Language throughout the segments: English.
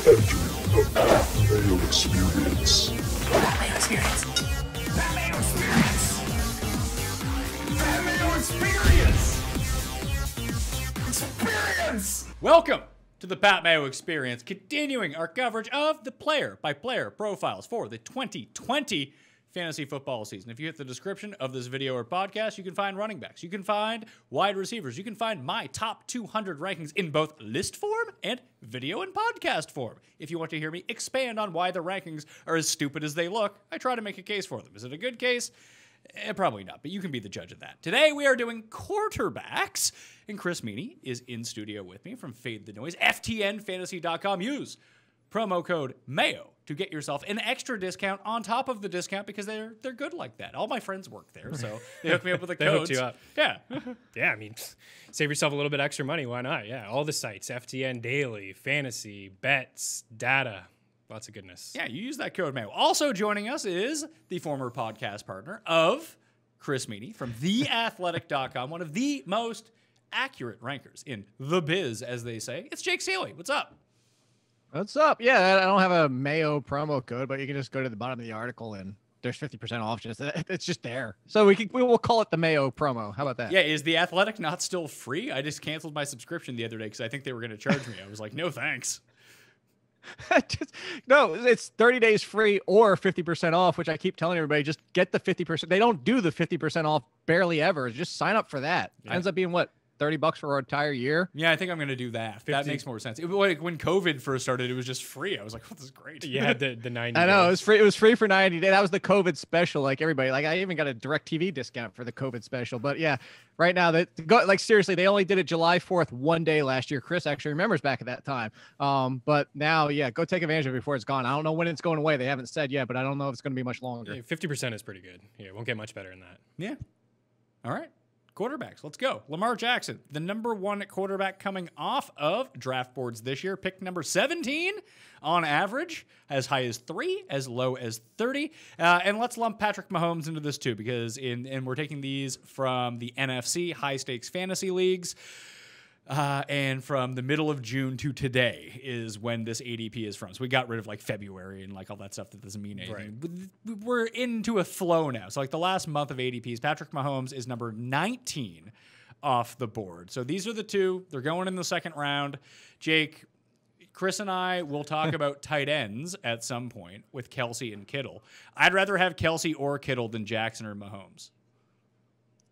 The Pat Mayo Experience. Pat Mayo Experience. Pat Mayo Experience. Pat Mayo Experience. Experience. Welcome to the Pat Mayo Experience, continuing our coverage of the player-by-player profiles for the 2020 fantasy football season. If you hit the description of this video or podcast, you can find running backs, you can find wide receivers, you can find my top 200 rankings in both list form and video and podcast form. If you want to hear me expand on why the rankings are as stupid as they look, I try to make a case for them. Is it a good case? Probably not, but you can be the judge of that. Today we are doing quarterbacks, and Chris Meany is in studio with me from Fade the Noise, FTNFantasy.com. Use promo code MAYO to get yourself an extra discount on top of the discount because they're good like that. All my friends work there, so they hook me up with the codes. They hooked you up. Yeah. Yeah, I mean, save yourself a little bit extra money. Why not? Yeah, all the sites, FTN Daily, Fantasy, Bets, Data. Lots of goodness. Yeah, you use that code MAYO. Also joining us is the former podcast partner of Chris Meany from TheAthletic.com, one of the most accurate rankers in the biz, as they say. It's Jake Seeley. What's up? What's up? Yeah, I don't have a Mayo promo code, but you can just go to the bottom of the article and there's 50% off. It's just there. So we will call it the Mayo promo. How about that? Yeah, is The Athletic not still free? I just canceled my subscription the other day because I think they were going to charge me. I was like, no thanks. No, it's 30 days free or 50% off, which I keep telling everybody, just get the 50%. They don't do the 50% off barely ever. Just sign up for that. Yeah. Ends up being what? $30 for our entire year. Yeah, I think I'm going to do that. That makes more sense. Like when COVID first started, it was just free. I was like, oh, this is great. Yeah, the 90 I know, days. it was free for 90 days. That was the COVID special, like everybody. Like I even got a DirecTV discount for the COVID special. But yeah, right now seriously, they only did it July 4th, one day last year. Chris actually remembers back at that time. But now, yeah, go take advantage of it before it's gone. I don't know when it's going away. They haven't said yet, but I don't know if it's going to be much longer. Yeah, 50% is pretty good. Yeah, it won't get much better than that. Yeah. All right. Quarterbacks, let's go. Lamar Jackson, the number one quarterback coming off of draft boards this year, pick number 17 on average, as high as 3, as low as 30. And let's lump Patrick Mahomes into this too, because we're taking these from the NFC high stakes fantasy leagues. And from the middle of June to today is when this ADP is from. So we got rid of like February and like all that stuff that doesn't mean anything. Right. We're into a flow now. So like the last month of ADPs, Patrick Mahomes is number 19 off the board. So these are the two. They're going in the second round. Jake, Chris and I will talk about tight ends at some point with Kelsey and Kittle. I'd rather have Kelsey or Kittle than Jackson or Mahomes.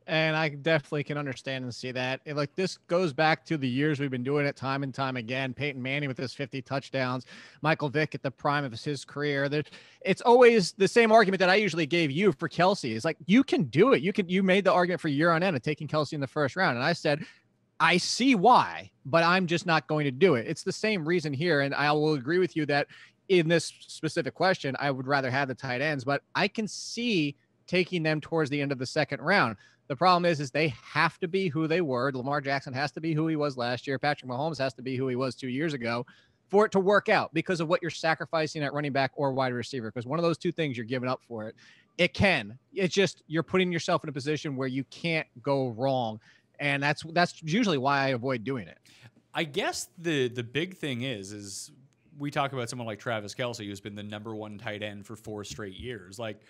And I definitely can understand and see that. Like this goes back to the years we've been doing it time and time again. Peyton Manning with his 50 touchdowns, Michael Vick at the prime of his career. It's always the same argument that I usually gave you for Kelsey. It's like, you can do it. You made the argument for year on end of taking Kelsey in the first round. And I said, I see why, but I'm just not going to do it. It's the same reason here. And I will agree with you that in this specific question, I would rather have the tight ends, but I can see taking them towards the end of the second round. The problem is they have to be who they were. Lamar Jackson has to be who he was last year. Patrick Mahomes has to be who he was 2 years ago for it to work out because of what you're sacrificing at running back or wide receiver. Because one of those two things you're giving up for it. It can. It's just you're putting yourself in a position where you can't go wrong. And that's usually why I avoid doing it. I guess the big thing is we talk about someone like Travis Kelce, who's been the number one tight end for 4 straight years. Like,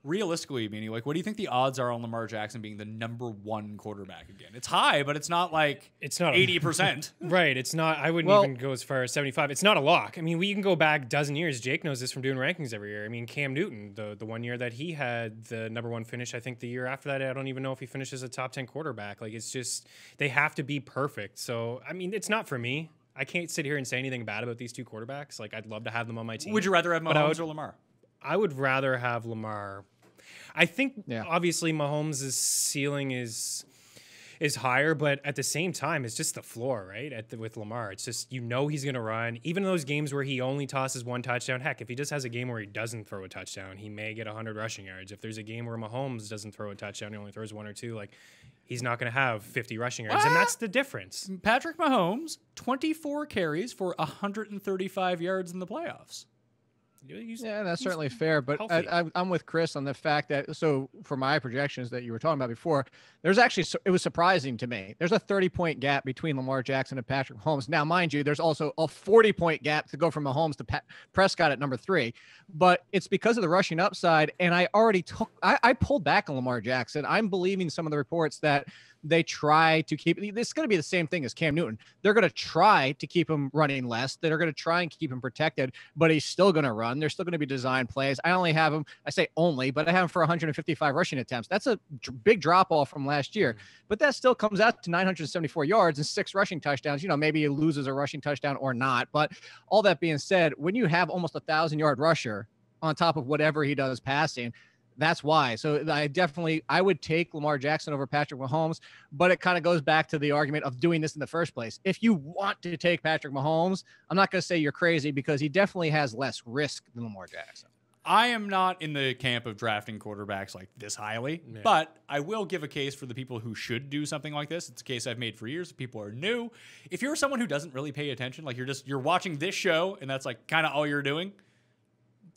realistically, meaning, like, what do you think the odds are on Lamar Jackson being the number one quarterback again? It's high, but it's not like it's not 80%. Right. It's not. I wouldn't even go as far as 75. It's not a lock. I mean, we can go back a dozen years. Jake knows this from doing rankings every year. I mean, Cam Newton, the 1 year that he had the number one finish, I think the year after that, I don't even know if he finishes a top 10 quarterback. Like, it's just, they have to be perfect. So, I mean, it's not for me. I can't sit here and say anything bad about these two quarterbacks. Like, I'd love to have them on my team. Would you rather have Mahomes or Lamar? I would rather have Lamar. I think obviously Mahomes' ceiling is higher, but at the same time, it's just the floor, right? With Lamar, it's just, you know, he's going to run. Even in those games where he only tosses one touchdown, heck, if he just has a game where he doesn't throw a touchdown, he may get 100 rushing yards. If there's a game where Mahomes doesn't throw a touchdown, he only throws 1 or 2, like, he's not going to have 50 rushing yards, and that's the difference. Patrick Mahomes, 24 carries for 135 yards in the playoffs. Yeah, that's certainly fair. But healthy. I'm with Chris on the fact that, so for my projections that you were talking about before, there's actually, it was surprising to me. There's a 30-point gap between Lamar Jackson and Patrick Mahomes. Now, mind you, there's also a 40-point gap to go from Mahomes to Prescott at number 3. But it's because of the rushing upside. And I already I pulled back on Lamar Jackson. I'm believing some of the reports that they try to keep, this is going to be the same thing as Cam Newton. They're going to try to keep him running less. They're going to try and keep him protected, but he's still going to run. There's still going to be design plays. I only have him, I say only, but I have him for 155 rushing attempts. That's a big drop off from last year, but that still comes out to 974 yards and 6 rushing touchdowns. You know, maybe he loses a rushing touchdown or not, but all that being said, when you have almost 1,000-yard rusher on top of whatever he does passing, that's why. So I would take Lamar Jackson over Patrick Mahomes, but it kind of goes back to the argument of doing this in the first place. If you want to take Patrick Mahomes, I'm not going to say you're crazy because he definitely has less risk than Lamar Jackson. I am not in the camp of drafting quarterbacks like this highly, but I will give a case for the people who should do something like this. It's a case I've made for years. People are new. If you're someone who doesn't really pay attention, like you're watching this show and that's like kind of all you're doing,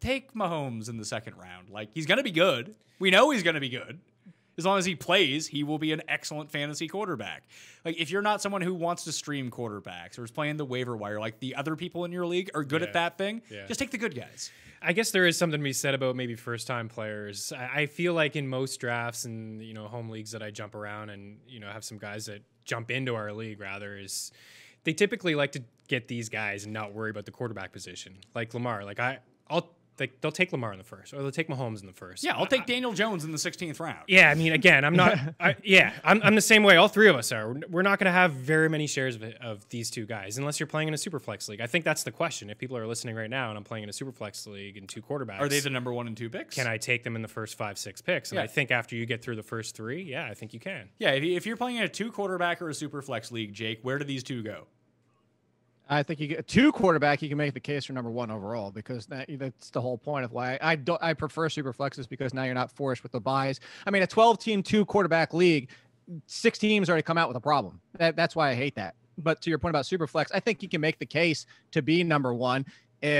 take Mahomes in the second round. Like, he's going to be good. We know he's going to be good. As long as he plays, he will be an excellent fantasy quarterback. Like, if you're not someone who wants to stream quarterbacks or is playing the waiver wire, like the other people in your league are good at that thing, just take the good guys. I guess there is something to be said about maybe first-time players. I feel like in most drafts and, you know, home leagues that I jump around and, you know, have some guys that jump into our league, rather, is they typically like to get these guys and not worry about the quarterback position. Like Lamar, like they'll take Lamar in the first, or they'll take Mahomes in the first. Yeah, I'll take Daniel Jones in the 16th round. Yeah, I mean, again, I'm not. I'm the same way. All three of us are. We're not going to have very many shares of these two guys unless you're playing in a superflex league. I think that's the question. If people are listening right now and I'm playing in a superflex league and 2 quarterbacks, are they the number 1 and 2 picks? Can I take them in the first 5, 6 picks? And I think after you get through the first 3, yeah, I think you can. Yeah, if you're playing in a 2 quarterback or a superflex league, Jake, where do these 2 go? I think you get 2 quarterback, you can make the case for number 1 overall because that's the whole point of why I prefer super flexes, because now you're not forced with the buys. I mean, a 12-team 2 quarterback league, 6 teams already come out with a problem. That's why I hate that. But to your point about super flex, I think you can make the case to be number 1.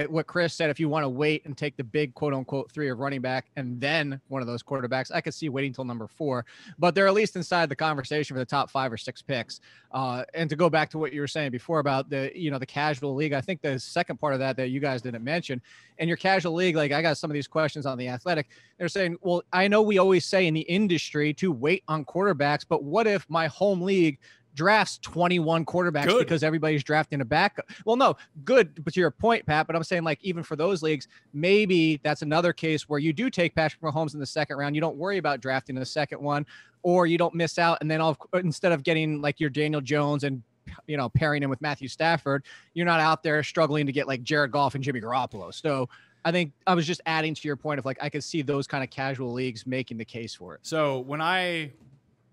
What Chris said, if you want to wait and take the big quote unquote 3 of running back and then one of those quarterbacks, I could see waiting till number 4, but they're at least inside the conversation for the top 5 or 6 picks. And to go back to what you were saying before about the casual league, I think the second part of that you guys didn't mention, in your casual league, like I got some of these questions on The Athletic. They're saying, well, I know we always say in the industry to wait on quarterbacks, but what if my home league drafts 21 quarterbacks because everybody's drafting a backup? Well, no, good. But to your point, Pat, but I'm saying, like, even for those leagues, maybe that's another case where you do take Patrick Mahomes in the second round. You don't worry about drafting the second one, or you don't miss out. And then instead of getting like your Daniel Jones and, you know, pairing him with Matthew Stafford, you're not out there struggling to get like Jared Goff and Jimmy Garoppolo. So I think I was just adding to your point of, like, I could see those kind of casual leagues making the case for it. So when I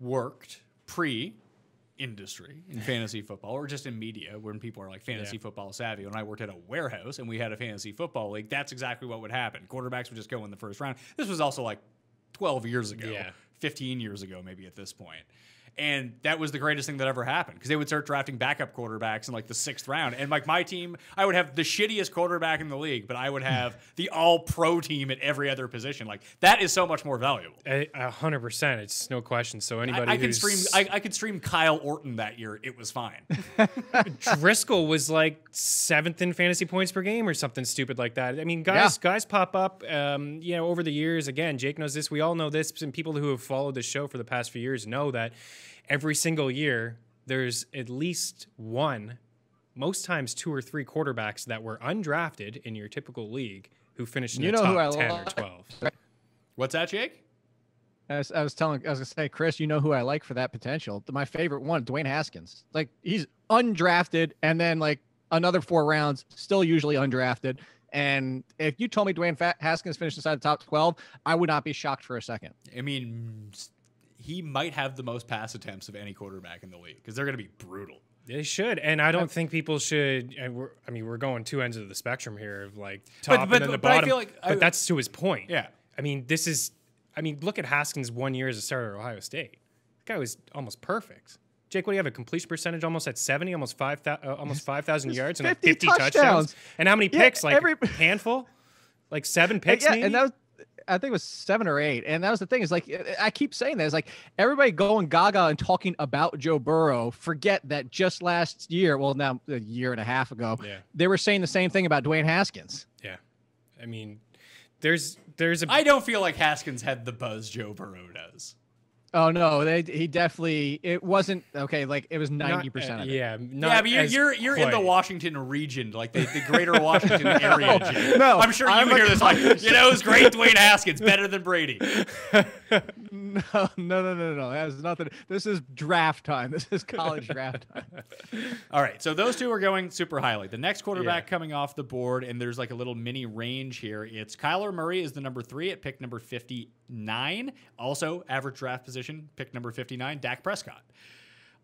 worked industry in fantasy football, or just in media when people are like fantasy football savvy, when I worked at a warehouse and we had a fantasy football league, that's exactly what would happen. Quarterbacks would just go in the first round. This was also like 12 years ago, 15 years ago maybe at this point. And that was the greatest thing that ever happened, because they would start drafting backup quarterbacks in like the 6th round. And like my team, I would have the shittiest quarterback in the league, but I would have the all-pro team at every other position. Like, that is so much more valuable. 100%. It's no question. So anybody I could stream Kyle Orton that year. It was fine. Driscoll was like 7th in fantasy points per game or something stupid like that. I mean, guys pop up, over the years. Again, Jake knows this. We all know this. And people who have followed the show for the past few years know that every single year, there's at least 1, most times 2 or 3 quarterbacks that were undrafted in your typical league who finished in the top 10 or 12. What's that, Jake? I was going to say, Chris, you know who I like for that potential? My favorite one, Dwayne Haskins. Like, he's undrafted, and then like another 4 rounds, still usually undrafted. And if you told me Dwayne Haskins finished inside the top 12, I would not be shocked for a second. I mean, he might have the most pass attempts of any quarterback in the league, because they're going to be brutal. They should, and I don't think people should. We're going 2 ends of the spectrum here, of like top and then the bottom. I feel like, but that's to his point. Yeah. Look at Haskins' 1 year as a starter at Ohio State. The guy was almost perfect. Jake, what do you have, a completion percentage almost at 70, almost 5,000 yards and like 50 touchdowns? And how many picks? Handful? Like 7 picks, yeah, maybe? and that was, I think it was 7 or 8. And that was the thing is like, I keep saying that. It's like everybody going gaga and talking about Joe Burrow. Forget that just last year, well, now a year and a half ago, they were saying the same thing about Dwayne Haskins. Yeah. I mean, there's a I don't feel like Haskins had the buzz Joe Burrow does. Oh no, he definitely, it wasn't okay. Like it was 90% of it. Yeah, Yeah, but you're in the Washington region, like the greater Washington area. Jake. No, I'm sure you hear this like, it's great Dwayne Haskins, better than Brady. No. That has nothing. This is draft time. This is college draft time. All right, so those two are going super highly. The next quarterback coming off the board, and there's like a little mini range here. It's Kyler Murray is the number 3 at pick number 59. Also, average draft position, pick number 59, Dak Prescott.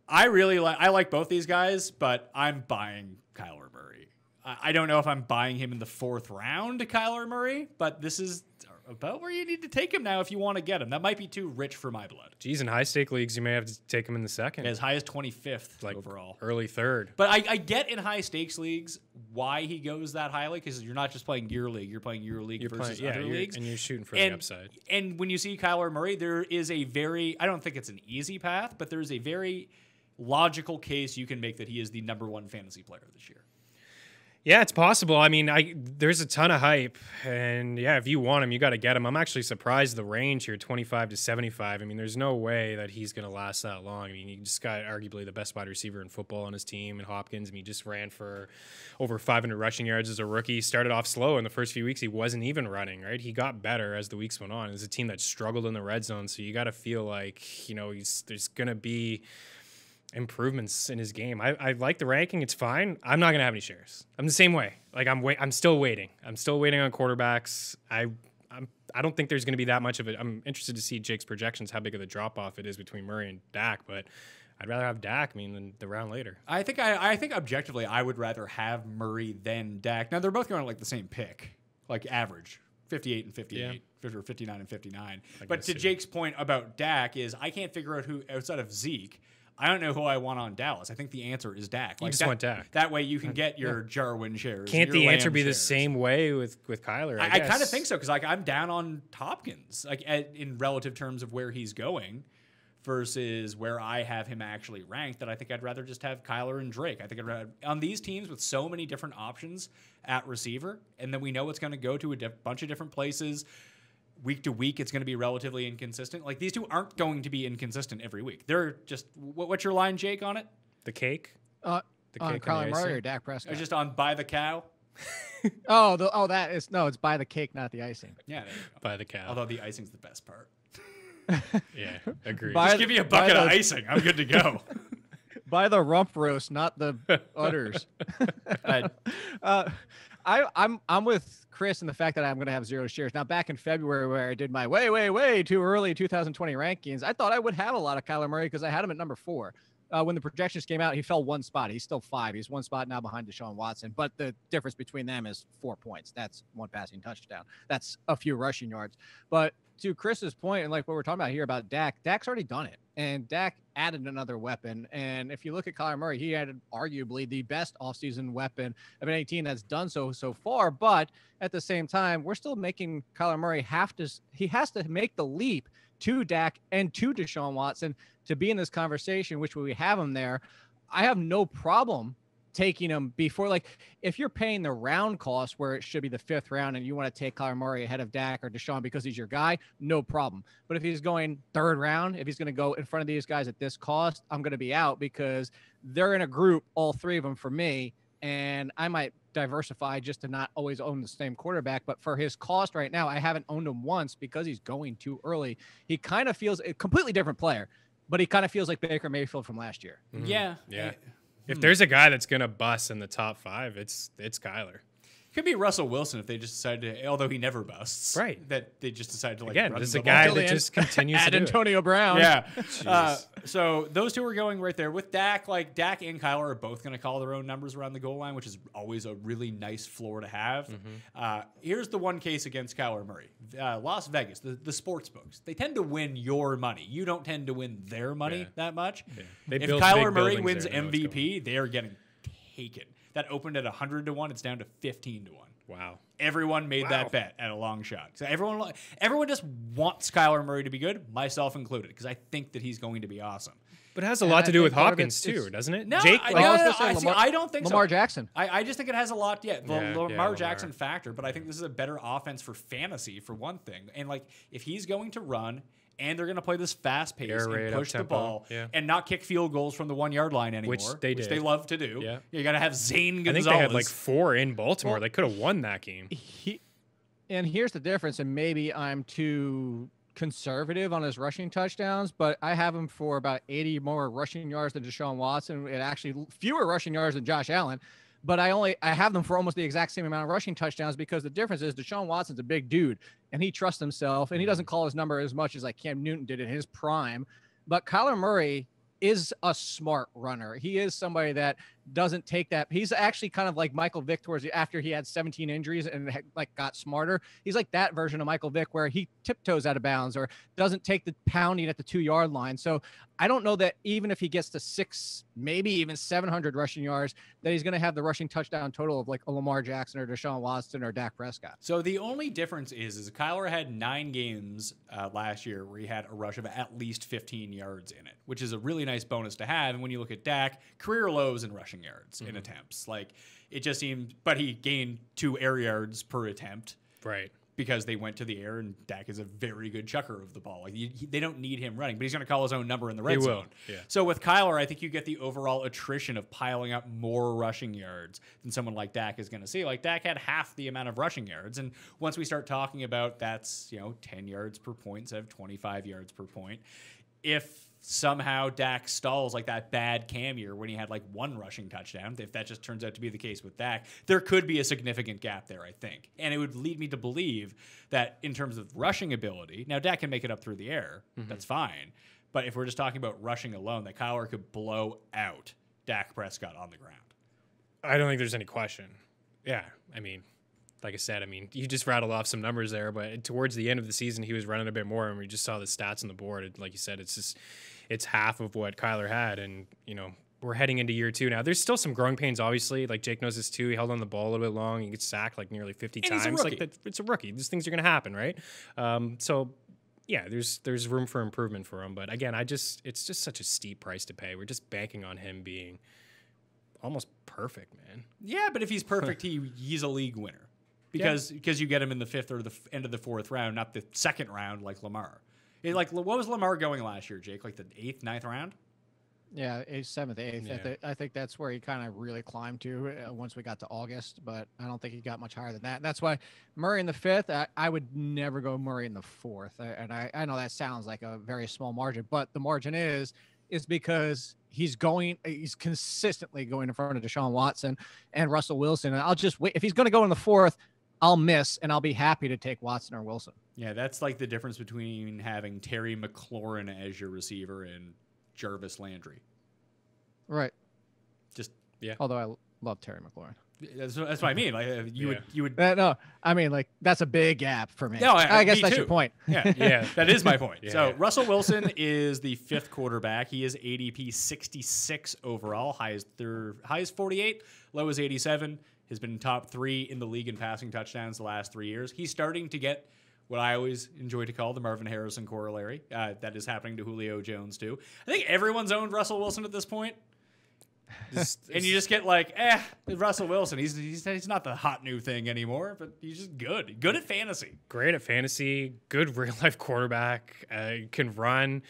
I like both these guys, but I'm buying Kyler Murray. I don't know if I'm buying him in the 4th round, Kyler Murray, but this is about where you need to take him now if you want to get him. That might be too rich for my blood. Geez, in high stake leagues, you may have to take him in the 2nd. As high as 25th like overall. Early 3rd. But I get in high stakes leagues why he goes that highly, because you're not just playing your league, you're playing your league versus other leagues. And you're shooting for the upside. And when you see Kyler Murray, there is a very, I don't think it's an easy path, but there's a very logical case you can make that he is the number 1 fantasy player this year. Yeah, it's possible. I mean, there's a ton of hype, and yeah, if you want him, you got to get him. I'm actually surprised the range here, 25 to 75. I mean, there's no way that he's going to last that long. I mean, he just got arguably the best wide receiver in football on his team, and Hopkins. I mean, he just ran for over 500 rushing yards as a rookie. He started off slow in the first few weeks. He wasn't even running, right? He got better as the weeks went on. It's a team that struggled in the red zone, so you got to feel like, there's going to be improvements in his game. I like the ranking. It's fine. I'm not going to have any shares. I'm the same way. Like I'm still waiting. I'm still waiting on quarterbacks. I don't think there's going to be that much of it. I'm interested to see Jake's projections, how big of the drop off it is between Murray and Dak, but I'd rather have Dak, than the round later. I think objectively I would rather have Murray than Dak. Now they're both going like the same pick, like average 58 and 58, or 59 and 59. But to Jake's point about Dak is I can't figure out who outside of Zeke. I don't know who I want on Dallas. I think the answer is Dak. You just want Dak. That way you can get your Jarwin shares. Can't the answer be shares. the same way with Kyler? I kind of think so, because I'm down on Hopkins, in relative terms of where he's going versus where I have him actually ranked. That I think I'd rather just have Kyler and Drake. I think I'd rather, on these teams with so many different options at receiver, and then we know it's going to go to a bunch of different places. Week to week, it's going to be relatively inconsistent. Like, these two aren't going to be inconsistent every week. They're just, what's your line, Jake, on it? The cake? On Kyler Murray or Dak Prescott? Or just on buy the cow? It's buy the cake, not the icing. Yeah, there you go. Buy the cow. Although the icing's the best part. Yeah, agreed. Just give me a bucket of icing. I'm good to go. Buy the rump roast, not the udders. I'm with Chris in the fact that I'm going to have 0 shares. Now, back in February, where I did my way too early 2020 rankings, I thought I would have a lot of Kyler Murray because I had him at number 4. When the projections came out, he fell 1 spot. He's still 5. He's 1 spot now behind Deshaun Watson. But the difference between them is 4 points. That's 1 passing touchdown. That's a few rushing yards. But to Chris's point, and like what we're talking about here about Dak, Dak's already done it. And Dak added another weapon. And if you look at Kyler Murray, he added arguably the best offseason weapon of any team that's done so far. But at the same time, we're still making Kyler Murray has to make the leap to Dak and to Deshaun Watson to be in this conversation, which we have him there. I have no problem taking him before, like, if you're paying the round cost where it should be the 5th round and you want to take Kyler Murray ahead of Dak or Deshaun because he's your guy, no problem. But if he's going 3rd round, if he's going to go in front of these guys at this cost, I'm going to be out because they're in a group, all 3 of them for me, and I might diversify just to not always own the same quarterback. But for his cost right now, I haven't owned him once because he's going too early. He kind of feels a completely different player, but he kind of feels like Baker Mayfield from last year. Mm-hmm. Yeah. If there's a guy that's going to bust in the top 5, it's Kyler. Could be Russell Wilson if they just decided to, although he never busts. Right. That they just decided to, like, again, run this is the a guy ball. that just continues to add do Antonio Brown. Yeah. So those two are going right there. With Dak, like, Dak and Kyler are both going to call their own numbers around the goal line, which is always a really nice floor to have. Here's the one case against Kyler Murray. Las Vegas, the sports books, they tend to win your money. You don't tend to win their money that much. Yeah. If Kyler Murray wins MVP, they are getting taken. That opened at 100 to 1. It's down to 15 to 1. Wow. Everyone made that bet at a long shot. So everyone just wants Kyler Murray to be good, myself included, because I think that he's going to be awesome. But it has a lot to do with think part of Hopkins it's- too, doesn't it? No, Jake, I, like, no, I was no, gonna say I, see, Lamar- I don't think Lamar so. Jackson. I just think it has a lot. Yeah, the Yeah, Lamar Lamar. Jackson factor, but I think this is a better offense for fantasy for one thing. And like, if he's going to run and they're going to play this fast pace Air and raid, push the up-tempo, ball yeah. and not kick field goals from the 1 yard line anymore, Which they did. love to do. Yeah. You got to have Zane I Gonzalez. think they had like 4 in Baltimore. Well, they could have won that game. And here's the difference, and maybe I'm too conservative on his rushing touchdowns, but I have him for about 80 more rushing yards than Deshaun Watson, and actually fewer rushing yards than Josh Allen. But I have them for almost the exact same amount of rushing touchdowns because the difference is Deshaun Watson's a big dude and he trusts himself and he doesn't call his number as much as like Cam Newton did in his prime. But Kyler Murray is a smart runner. He is somebody that doesn't take that. He's actually kind of like Michael Vick towards after he had 17 injuries and like got smarter. He's like that version of Michael Vick where he tiptoes out of bounds or doesn't take the pounding at the 2 yard line. So I don't know that even if he gets to 6, maybe even 700 rushing yards, that he's going to have the rushing touchdown total of like a Lamar Jackson or Deshaun Watson or Dak Prescott. So the only difference is Kyler had 9 games last year where he had a rush of at least 15 yards in it, which is a really nice bonus to have. And when you look at Dak, career lows in rushing yards in attempts. Like it just seemed, but he gained 2 air yards per attempt. Right. Because they went to the air, and Dak is a very good chucker of the ball. Like they don't need him running, but he's going to call his own number in the red He will, zone. yeah. So with Kyler, I think you get the overall attrition of piling up more rushing yards than someone like Dak is going to see. Like Dak had half the amount of rushing yards, and once we start talking about that's 10 yards per point instead of 25 yards per point, if somehow Dak stalls like that bad Cam year when he had like 1 rushing touchdown, if that just turns out to be the case with Dak, there could be a significant gap there, I think. And it would lead me to believe that in terms of rushing ability, now Dak can make it up through the air. That's fine. But if we're just talking about rushing alone, that Kyler could blow out Dak Prescott on the ground. I don't think there's any question. Yeah. I mean, like I said, you just rattled off some numbers there, but towards the end of the season, he was running a bit more, and we just saw the stats on the board. Like you said, it's half of what Kyler had, and we're heading into year 2 now. There's still some growing pains, obviously. Like Jake knows this too. He held on the ball a little bit long. He gets sacked like nearly 50 And he's times. a rookie. Like it's a rookie. These things are going to happen, right? So yeah, there's room for improvement for him. But again, it's just such a steep price to pay. We're just banking on him being almost perfect, man. Yeah, but if he's perfect, he's a league winner. Because you get him in the 5th or the end of the 4th round, not the 2nd round like Lamar. What was Lamar going last year, Jake? Like the 8th, 9th round? Yeah, 7th, 8th. Yeah. I think that's where he kind of really climbed to once we got to August, but I don't think he got much higher than that. That's why Murray in the 5th, I would never go Murray in the 4th. And I know that sounds like a very small margin, but the margin is because he's consistently going in front of Deshaun Watson and Russell Wilson. And I'll just wait. If he's going to go in the 4th, I'll miss, and I'll be happy to take Watson or Wilson. Yeah, that's like the difference between having Terry McLaurin as your receiver and Jarvis Landry. Right. Just Although I love Terry McLaurin. that's what I mean. Like you would. No, I mean, like, that's a big gap for me. No, I guess me that's too. your point. Yeah, that is my point. Yeah. So Russell Wilson is the 5th quarterback. He is ADP 66 overall. High is 48, low is 87. Has been top 3 in the league in passing touchdowns the last 3 years. He's starting to get what I always enjoy to call the Marvin Harrison corollary. That is happening to Julio Jones too. I think everyone's owned Russell Wilson at this point. And you just get like, Russell Wilson. He's not the hot new thing anymore, but he's just good. Good at fantasy. Great at fantasy, good real life quarterback, can run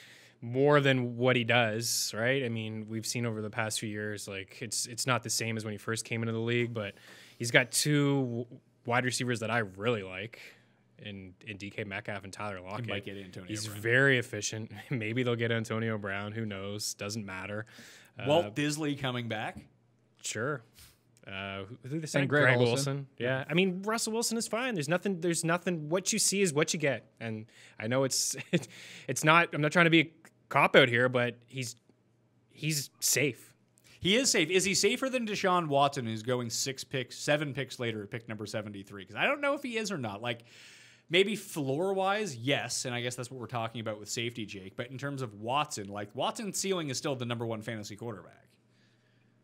more than what he does, right? I mean, we've seen over the past few years, like it's not the same as when he first came into the league, but he's got 2 wide receivers that I really like in DK Metcalf and Tyler Lockett. He might get Antonio He's Brown. very efficient. Maybe they'll get Antonio Brown. Who knows? Doesn't matter. Walt Disley coming back. Sure. Who they saying? Greg Greg Olsen. Olsen. Yeah. I mean, Russell Wilson is fine. There's nothing. What you see is what you get. And I know it's not. I'm not trying to be a cop out here, but he's safe. He is safe. Is he safer than Deshaun Watson, who's going 7 picks later at pick number 73? Because I don't know if he is or not. Like, maybe floor-wise, yes, and I guess that's what we're talking about with safety, Jake. But in terms of Watson, like, Watson's ceiling is still the number 1 fantasy quarterback.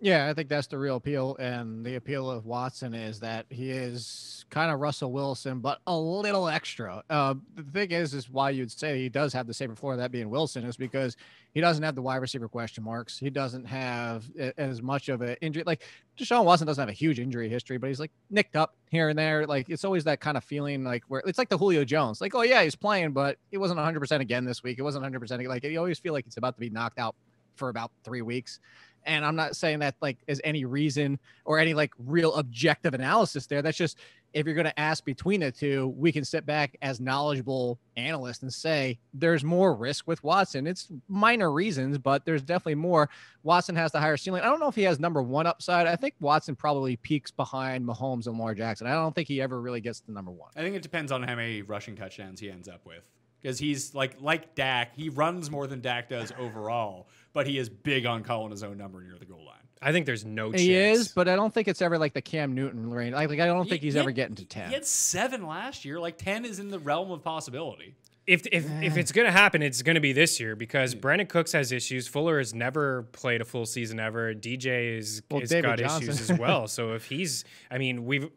Yeah, I think that's the real appeal. And the appeal of Watson is that he is kind of Russell Wilson, but a little extra. The thing is why you'd say he does have the safer floor, that being Wilson, is because he doesn't have the wide receiver question marks. He doesn't have as much of an injury. Like Deshaun Watson doesn't have a huge injury history, but he's like nicked up here and there. Like it's always that kind of feeling like where it's like the Julio Jones, like, oh yeah, he's playing, but it wasn't 100% again this week. It wasn't 100%. Like you always feel like it's about to be knocked out for about 3 weeks. And I'm not saying that like is any reason or any like real objective analysis there. That's just, if you're going to ask between the two, we can sit back as knowledgeable analysts and say there's more risk with Watson. It's minor reasons, but there's definitely more. Watson has the higher ceiling. I don't know if he has number one upside. I think Watson probably peaks behind Mahomes and Lamar Jackson. I don't think he ever really gets to number one. I think it depends on how many rushing touchdowns he ends up with. Because he's like Dak, he runs more than Dak does overall, but he is big on calling his own number near the goal line. I think there's no chance. He is, but I don't think it's ever like the Cam Newton range. Like I don't think he's ever getting to 10. He had 7 last year. Like 10 is in the realm of possibility. If it's going to happen, it's going to be this year because Brandon Cooks has issues. Fuller has never played a full season ever. DJ has got issues as well. So if he's, I mean,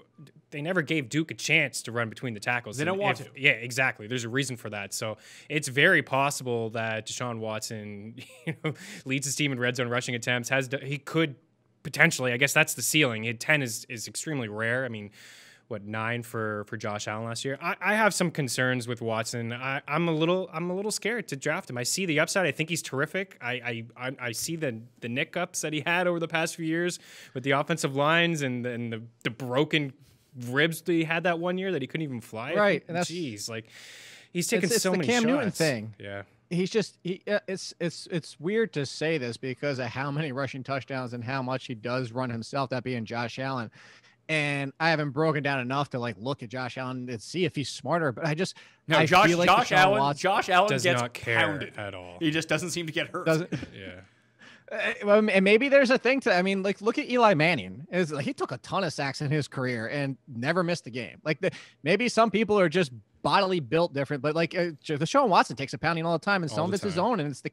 they never gave Duke a chance to run between the tackles. They don't want to. Yeah, exactly. There's a reason for that. So it's very possible that Deshaun Watson, leads his team in red zone rushing attempts. He could potentially. I guess that's the ceiling. 10 is extremely rare. I mean, 9 for Josh Allen last year. I have some concerns with Watson. I'm a little scared to draft him. I see the upside. I think he's terrific. I see the nick ups that he had over the past few years with the offensive lines and the broken ribs that he had that one year that he couldn't even fly. Right. And jeez, like he's taken so many shots. It's the Cam Newton thing. Yeah. He's just it's weird to say this because of how many rushing touchdowns and how much he does run himself, that being Josh Allen. And I haven't broken down enough to like look at Josh Allen and see if he's smarter, but I feel like Josh Allen does gets not care pounded at all. He just doesn't seem to get hurt. Yeah. And maybe there's a thing to, I mean, like look at Eli Manning. He took a ton of sacks in his career and never missed a game. Like maybe some people are just bodily built different, but like Deshaun Watson takes a pounding all the time, and some of it's his own, and it's the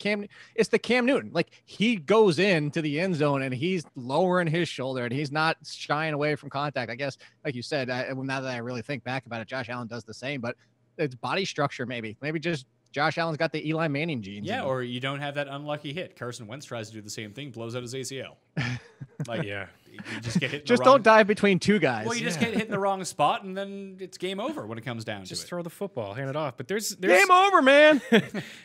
Cam Newton. Like he goes into the end zone and he's lowering his shoulder and he's not shying away from contact. I guess, like you said, now that I really think back about it, Josh Allen does the same, but it's body structure. Maybe just Josh Allen's got the Eli Manning genes. Yeah, or you don't have that unlucky hit. Carson Wentz tries to do the same thing, blows out his ACL. Like, yeah, you just get hit. Don't dive between two guys. Well, you just get hit in the wrong spot, and then it's game over when it comes down to it. Just throw the football, hand it off. But there's game over, man.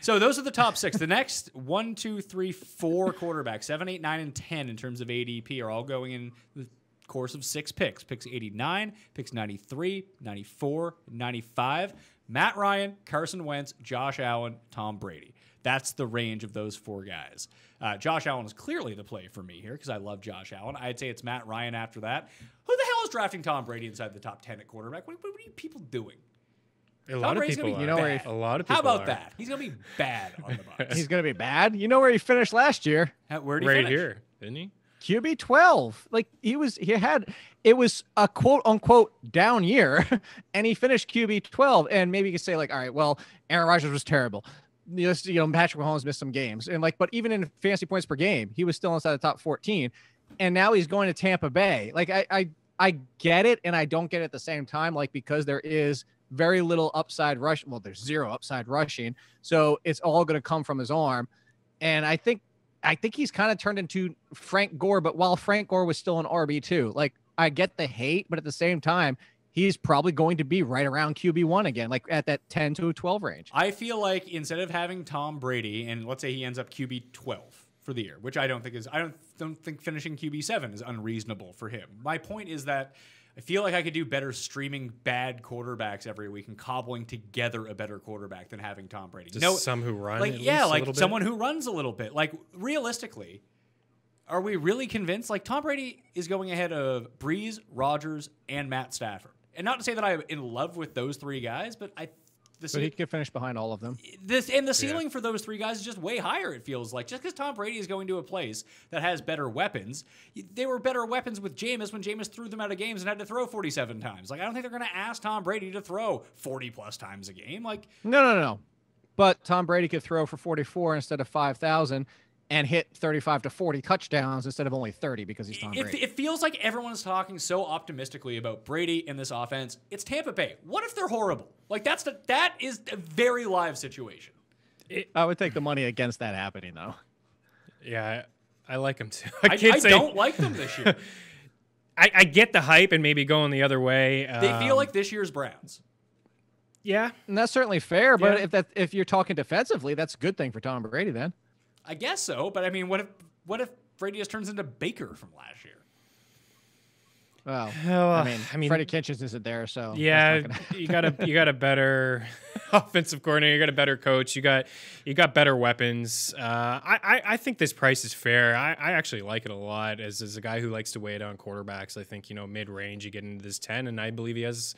So those are the top 6. The next 1, 2, 3, 4 quarterbacks, 7, 8, 9, and 10 in terms of ADP are all going in the course of 6 picks. Picks 89, picks 93, 94, 95. Matt Ryan, Carson Wentz, Josh Allen, Tom Brady. That's the range of those 4 guys. Josh Allen is clearly the play for me here because I love Josh Allen. I'd say it's Matt Ryan after that. Who the hell is drafting Tom Brady inside the top 10 at quarterback? What are you people doing? A lot of people are. A lot of people How about are. that? He's going to be bad on the Bucs. He's going to be bad? You know where he finished last year? Where did he finish? Right here, didn't he? QB 12. Like it was a quote unquote down year and he finished QB 12. And maybe you could say like, all right, well, Aaron Rodgers was terrible. Patrick Mahomes missed some games. And like, but even in fantasy points per game, he was still inside the top 14. And now he's going to Tampa Bay. Like I get it. And I don't get it at the same time, like, because there is very little upside rush. Well, there's 0 upside rushing. So it's all going to come from his arm. And I think he's kind of turned into Frank Gore, but while Frank Gore was still an RB2, like I get the hate, but at the same time, he's probably going to be right around QB1 again, like at that 10 to 12 range. I feel like instead of having Tom Brady, and let's say he ends up QB 12 for the year, which I don't think finishing QB7 is unreasonable for him. My point is that I feel like I could do better streaming bad quarterbacks every week and cobbling together a better quarterback than having Tom Brady. Just some who run, like someone who runs a little bit. Like realistically, are we really convinced? Like Tom Brady is going ahead of Breeze, Rodgers, and Matt Stafford. And not to say that I'm in love with those 3 guys, but he could finish behind all of them. The ceiling for those 3 guys is just way higher, it feels like. Just because Tom Brady is going to a place that has better weapons, they were better weapons with Jameis when Jameis threw them out of games and had to throw 47 times. Like, I don't think they're going to ask Tom Brady to throw 40-plus times a game. Like, No. But Tom Brady could throw for 44 instead of 5,000. and hit 35 to 40 touchdowns instead of only 30 because he's Tom Brady. It feels like everyone's talking so optimistically about Brady in this offense. It's Tampa Bay. What if they're horrible? Like that is a very live situation. I would take the money against that happening, though. Yeah, I like him too. I don't like them this year. I get the hype and maybe going the other way. They feel like this year's Browns. Yeah, and that's certainly fair. But if you're talking defensively, that's a good thing for Tom Brady then. I guess so, but I mean, what if Brady just turns into Baker from last year? Well, I mean, Freddie Kitchens isn't there, so yeah, you got a better offensive coordinator, you got a better coach, you got better weapons. I think this price is fair. I actually like it a lot as a guy who likes to weigh it on quarterbacks. I think mid range you get into this 10, and I believe he has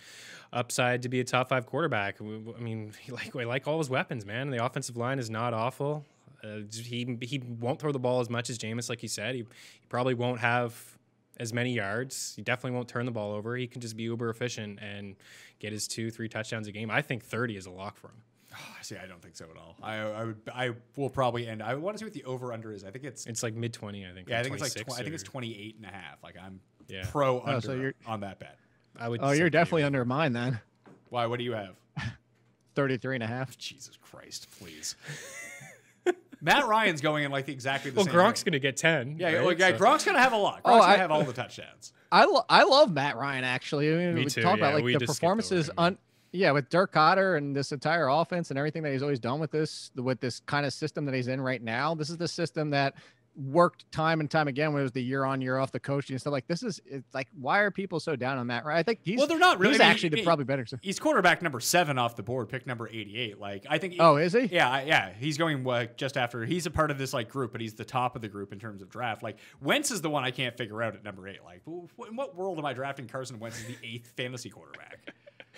upside to be a top 5 quarterback. I mean, we like all his weapons, man. The offensive line is not awful. He won't throw the ball as much as Jameis, like you said. He probably won't have as many yards. He definitely won't turn the ball over. He can just be uber efficient and get his 2-3 touchdowns a game. I think 30 is a lock for him. See, I don't think so at all. I will probably end. I want to see what the over under is. I think it's like mid 20. I think. Yeah, I think it's like I think it's 28.5. Like I'm Yeah. pro under on that bet. I would. Oh, you're definitely under mine then. Why? What do you have? 33.5. Jesus Christ, please. Matt Ryan's going in like exactly the same. Well, Gronk's way. going to get 10. Yeah, right? Gronk's going to have a lot. Gronk's going to have all the touchdowns. I love Matt Ryan actually. I mean, Me we too, talk about yeah, like we the just skipped performances over him, with Dirk Cotter and this entire offense and everything that he's always done with this kind of system that he's in right now. This is the system that worked time and time again when it was the year on year off the coaching and stuff. Like it's like, why are people so down on Matt Ryan? I think they're not really. He's actually probably better. He's quarterback number 7 off the board, pick number 88. Like I think. Is he? Yeah. He's going just after. He's a part of this like group, but he's the top of the group in terms of draft. Like Wentz is the one I can't figure out at number 8. Like, in what world am I drafting Carson Wentz as the 8th fantasy quarterback?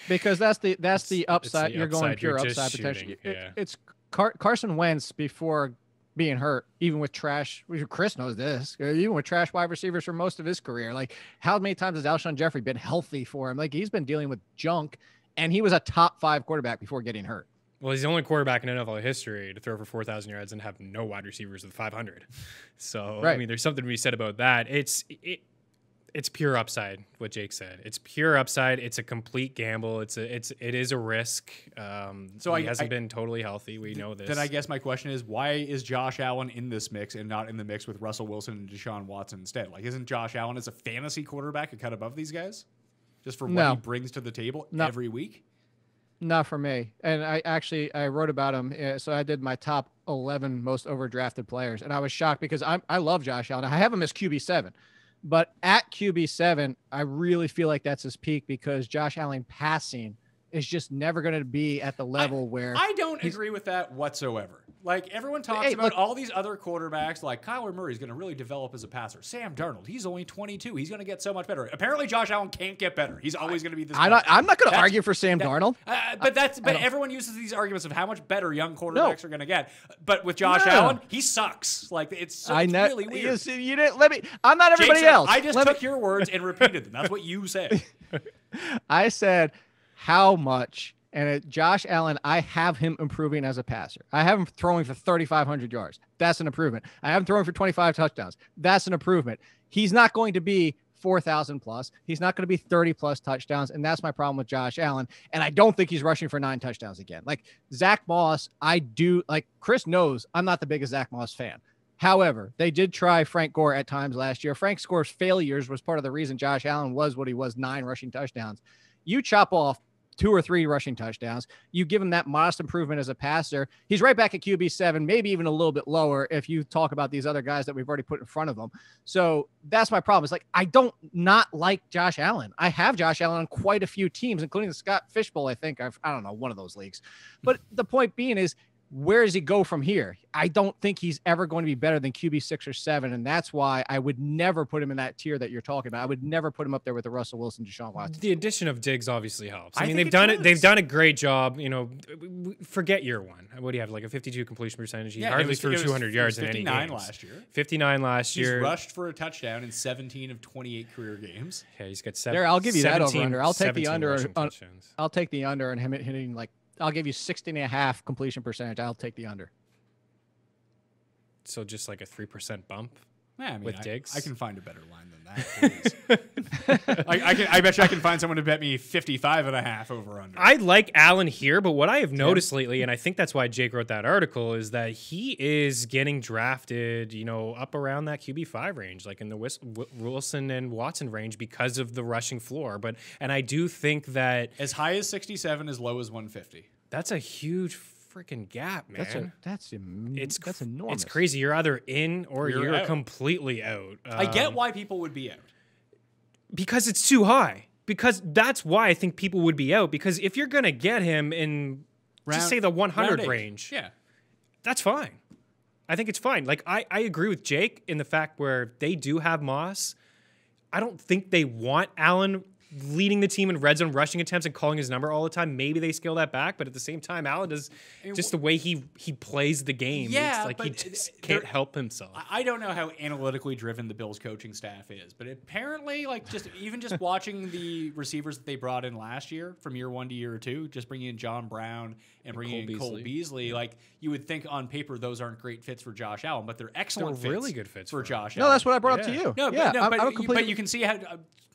Because that's the upside. the You're going upside. pure You're just upside potential. shooting, yeah. It's Carson Wentz before being hurt, even with trash. Chris knows this. Even with trash wide receivers for most of his career. Like, how many times has Alshon Jeffrey been healthy for him? Like, he's been dealing with junk, and he was a top 5 quarterback before getting hurt. Well, he's the only quarterback in NFL history to throw for 4,000 yards and have no wide receivers with 500. So, right. I mean, there's something to be said about that. It's pure upside, what Jake said. It's pure upside. It's a complete gamble. It is a risk. So he hasn't been totally healthy. We know this. Then I guess my question is, why is Josh Allen in this mix and not in the mix with Russell Wilson and Deshaun Watson instead? Like, isn't Josh Allen as a fantasy quarterback a cut above these guys? Just for what he brings to the table every week? Not for me. And I wrote about him. So I did my top 11 most overdrafted players. And I was shocked because I love Josh Allen. I have him as QB7. But at QB7, I really feel like that's his peak because Josh Allen passing is just never going to be at the level where I don't agree with that whatsoever. Like everyone talks about all these other quarterbacks, like Kyler Murray is going to really develop as a passer. Sam Darnold, he's only 22. He's going to get so much better. Apparently, Josh Allen can't get better. He's always going to be this. I'm not going to argue for Sam Darnold. But everyone uses these arguments of how much better young quarterbacks are going to get. But with Josh Allen, he sucks. Like it's really weird. You didn't let me. I'm not everybody else. I just took your words and repeated them. That's what you said. I said how much. And Josh Allen, I have him improving as a passer. I have him throwing for 3,500 yards. That's an improvement. I have him throwing for 25 touchdowns. That's an improvement. He's not going to be 4,000 plus. He's not going to be 30 plus touchdowns. And that's my problem with Josh Allen. And I don't think he's rushing for 9 touchdowns again. Like Zach Moss, Chris knows I'm not the biggest Zach Moss fan. However, they did try Frank Gore at times last year. Frank Gore's failures was part of the reason Josh Allen was what he was, 9 rushing touchdowns. You chop off 2 or 3 rushing touchdowns. You give him that modest improvement as a passer. He's right back at QB7, maybe even a little bit lower if you talk about these other guys that we've already put in front of him. So that's my problem. It's like, I don't not like Josh Allen. I have Josh Allen on quite a few teams, including the Scott Fishbowl. I think I don't know, one of those leagues. But the point being is, where does he go from here? I don't think he's ever going to be better than QB 6 or 7. And that's why I would never put him in that tier that you're talking about. I would never put him up there with the Russell Wilson, Deshaun Watson. The addition of Diggs obviously helps. I mean, they've done a great job. Forget year 1. What do you have? Like a 52 completion percentage. He hardly threw 200 yards in any game. 59 last year. He's rushed for a touchdown in 17 of 28 career games. Yeah, he's got 7. There, I'll give you that over under. I'll take the under. I'll take the under and him hitting like, I'll give you 16.5 completion percentage. I'll take the under. So just like a 3% bump. Yeah, I mean, with Diggs? I can find a better line than that. Please. I bet you I can find someone to bet me 55.5 over under. I like Allen here, but what I have noticed lately, and I think that's why Jake wrote that article, is that he is getting drafted, up around that QB5 range, like in the Wilson and Watson range because of the rushing floor. And I do think that as high as 67, as low as 150. That's a huge freaking gap, man. That's enormous. It's crazy. You're either in or you're out. Completely out. I get why people would be out. Because it's too high. Because that's why I think people would be out. Because if you're going to get him in, just say the 100 range, yeah, that's fine. I think it's fine. Like, I agree with Jake in the fact where they do have Moss. I don't think they want Allen leading the team in red zone rushing attempts and calling his number all the time. Maybe they scale that back, but at the same time, Allen does just the way he plays the game. Yeah, it's like but he just can't help himself. I don't know how analytically driven the Bills coaching staff is, but apparently, like just watching the receivers that they brought in last year from year 1 to year 2, just bringing in John Brown and bringing in Cole Beasley, like you would think on paper those aren't great fits for Josh Allen, but they're excellent fits. Really good fits for Josh No, Allen. that's what I brought up to you. But you can see how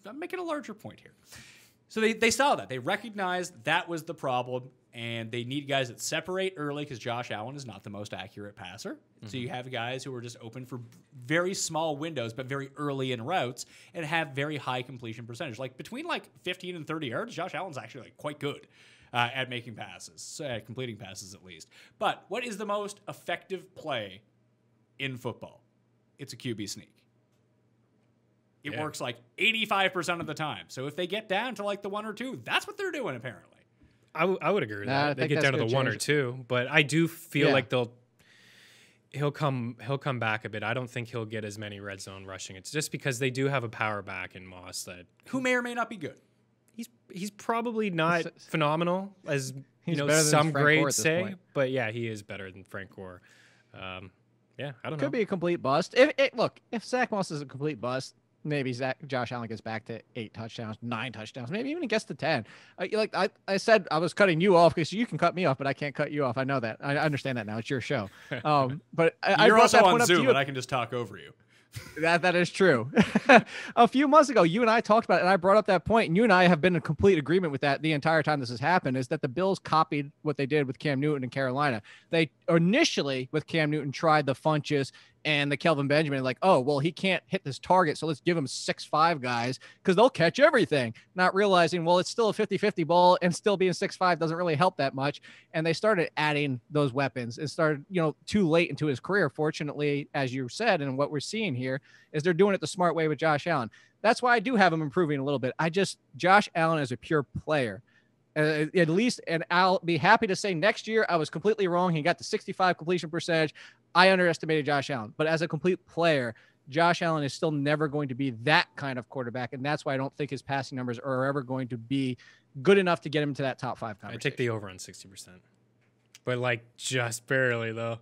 I'm making a larger point here. So they saw that. They recognized that was the problem, and they need guys that separate early because Josh Allen is not the most accurate passer. Mm-hmm. So you have guys who are just open for very small windows, but very early in routes, and have very high completion percentage. Like between 15 and 30 yards, Josh Allen's actually quite good at making passes, completing passes at least. But what is the most effective play in football? It's a QB sneak. It works 85% of the time. So if they get down to the 1 or 2, that's what they're doing apparently. I would agree with that. They get down to the 1 or 2, but I do feel like he'll come back a bit. I don't think he'll get as many red zone rushing. It's just because they do have a power back in Moss that who may or may not be good. He's probably not phenomenal as some grades say, but yeah, he is better than Frank Gore. I don't know. Could be a complete bust. If Zach Moss is a complete bust, maybe Josh Allen gets back to 8 touchdowns, 9 touchdowns, maybe even gets to 10. I said I was cutting you off because you can cut me off, but I can't cut you off. I know that. I understand that now. It's your show. But you're also on Zoom, and I can just talk over you. That is true. A few months ago, you and I talked about it, and I brought up that point, and you and I have been in complete agreement with that the entire time this has happened, is that the Bills copied what they did with Cam Newton in Carolina. They initially, with Cam Newton, tried the Funches and the Kelvin Benjamin, he can't hit this target, so let's give him 6'5" guys because they'll catch everything, not realizing, it's still a 50-50 ball, and still being 6'5" doesn't really help that much. And they started adding those weapons and started, too late into his career. Fortunately, as you said, and what we're seeing here is they're doing it the smart way with Josh Allen. That's why I do have him improving a little bit. Josh Allen is a pure player. At least, and I'll be happy to say next year I was completely wrong. He got the 65 completion percentage. I underestimated Josh Allen, but as a complete player, Josh Allen is still never going to be that kind of quarterback, and that's why I don't think his passing numbers are ever going to be good enough to get him to that top 5 conversation. I take the over on 60%, but just barely though.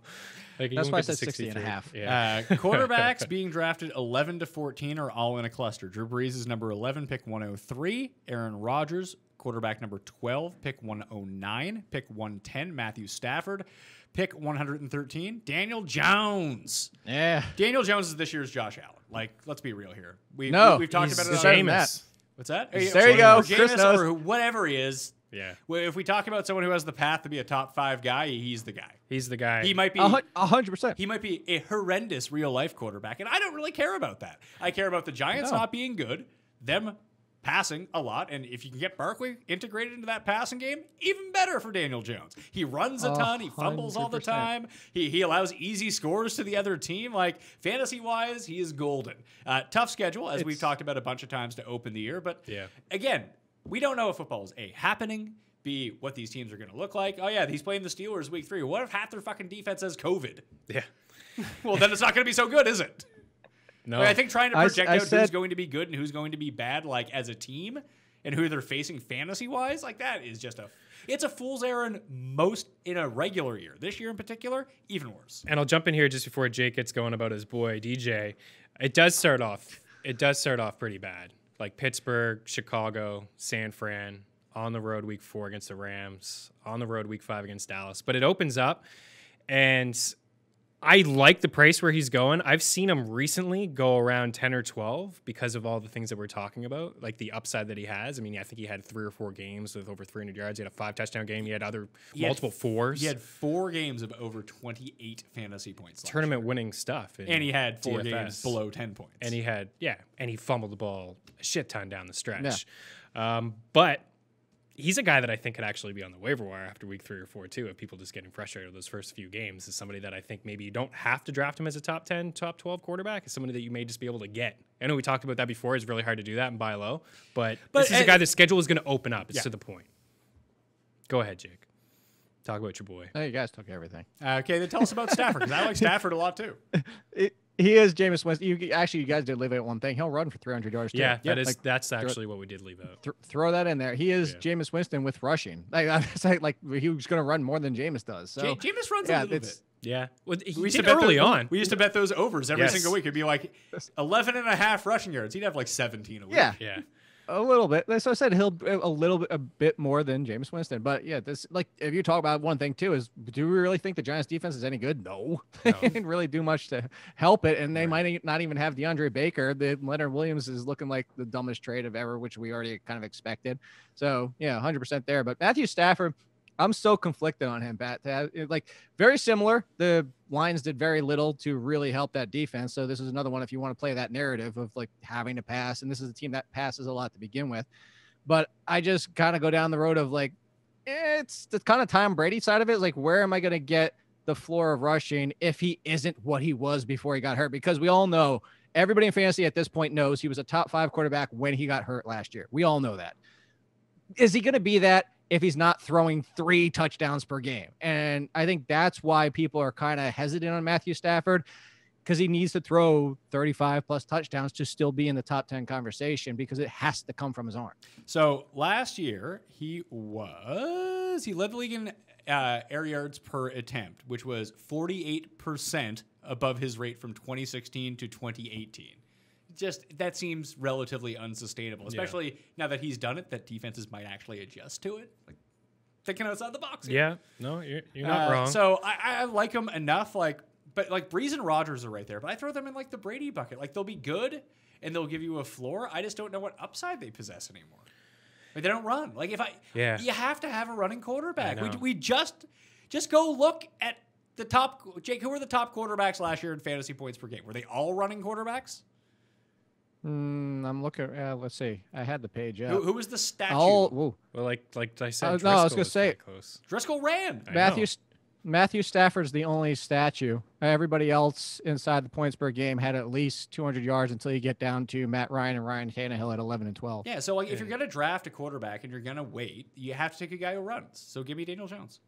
That's why I said 60.5. Yeah. Quarterbacks being drafted 11 to 14 are all in a cluster. Drew Brees is number 11, pick 103. Aaron Rodgers, quarterback number 12, pick 109. Pick 110, Matthew Stafford. Pick 113, Daniel Jones. Yeah. Daniel Jones is this year's Josh Allen. Let's be real here. We've talked about it. Jameis. What's that? There you go. Jameis, Chris knows. or whatever he is. Yeah. Well, if we talk about someone who has the path to be a top 5 guy, he's the guy. He's the guy. He might be 100%. He might be a horrendous real life quarterback, and I don't really care about that. I care about the Giants not being good, them passing a lot, and if you can get Barkley integrated into that passing game, even better for Daniel Jones. He runs a ton, he fumbles all the time, he allows easy scores to the other team. Fantasy-wise, he is golden. Tough schedule, as we've talked about a bunch of times to open the year, but again, we don't know if football is A, happening, B, what these teams are going to look like. Oh yeah, he's playing the Steelers week 3. What if half their fucking defense has COVID? Yeah. Well, then it's not going to be so good, is it? No. I think trying to project out who's going to be good and who's going to be bad, as a team, and who they're facing fantasy-wise, that is just it's a fool's errand most in a regular year. This year in particular, even worse. And I'll jump in here just before Jake gets going about his boy, DJ. It does start off pretty bad. Pittsburgh, Chicago, San Fran, on the road week 4 against the Rams, on the road week 5 against Dallas. But it opens up, and I like the price where he's going. I've seen him recently go around 10 or 12 because of all the things that we're talking about, like the upside that he has. I mean, I think he had 3 or 4 games with over 300 yards. He had a 5-touchdown game. He had multiple fours. He had 4 games of over 28 fantasy points. Tournament winning stuff. And he had 4 DFS. games below 10 points. And he fumbled the ball a shit ton down the stretch. But he's a guy that I think could actually be on the waiver wire after week 3 or 4 too. If people just getting frustrated with those first few games, is somebody that I think maybe you don't have to draft him as a top 10, top 12 quarterback. Is somebody that you may just be able to get. I know we talked about that before. It's really hard to do that and buy low, but this is a guy the schedule is going to open up. It's to the point. Go ahead, Jake. Talk about your boy. Oh, you guys took everything. Okay, then tell us about Stafford, because I like Stafford a lot too. He is Jameis Winston. You guys did leave out one thing. He'll run for 300 yards too. Yeah, that's actually what we did leave out. Throw that in there. He is Jameis Winston with rushing. Like he was going to run more than Jameis does. So Jameis runs a little bit. Yeah. Well, We used to bet those overs every single week. It'd be like 11.5 rushing yards. He'd have like 17 a week. Yeah. A little bit. So I said he'll a bit more than Jameis Winston. But yeah, this like if you talk about one thing too is, do we really think the Giants defense is any good? No. They didn't really do much to help it, and they might not even have DeAndre Baker. The Leonard Williams is looking like the dumbest trade of ever, which we already kind of expected. So yeah, 100% there. But Matthew Stafford, I'm so conflicted on him, Pat. Like very similar. The Lions did very little to really help that defense. So this is another one if you want to play that narrative of like having to pass. And this is a team that passes a lot to begin with. But I just kind of go down the road of like, it's the kind of Tom Brady side of it. Like, where am I going to get the floor of rushing if he isn't what he was before he got hurt? Because we all know, everybody in fantasy at this point knows he was a top 5 quarterback when he got hurt last year. We all know that. Is he going to be that if he's not throwing 3 touchdowns per game? And I think that's why people are kind of hesitant on Matthew Stafford, because he needs to throw 35 plus touchdowns to still be in the top 10 conversation, because it has to come from his arm. So last year he led the league in air yards per attempt, which was 48% above his rate from 2016 to 2018. Just that seems relatively unsustainable, especially now that he's done it, that defenses might actually adjust to it. Like thinking outside the box here. Yeah, no, you're not wrong. So I like him enough, but Breeze and Rodgers are right there. But I throw them in like the Brady bucket. Like they'll be good and they'll give you a floor. I just don't know what upside they possess anymore. Like they don't run. Like you have to have a running quarterback. We just go look at the top. Jake, who were the top quarterbacks last year in fantasy points per game? Were they all running quarterbacks? I'm looking. Let's see. I had the page up. Who was the statue? Well, like I said, no, I was gonna say close. Driscoll ran. Matthew Stafford's the only statue. Everybody else inside the points per game had at least 200 yards until you get down to Matt Ryan and Ryan Tannehill at 11 and 12. Yeah, so if you're gonna draft a quarterback and you're gonna wait, you have to take a guy who runs. So give me Daniel Jones.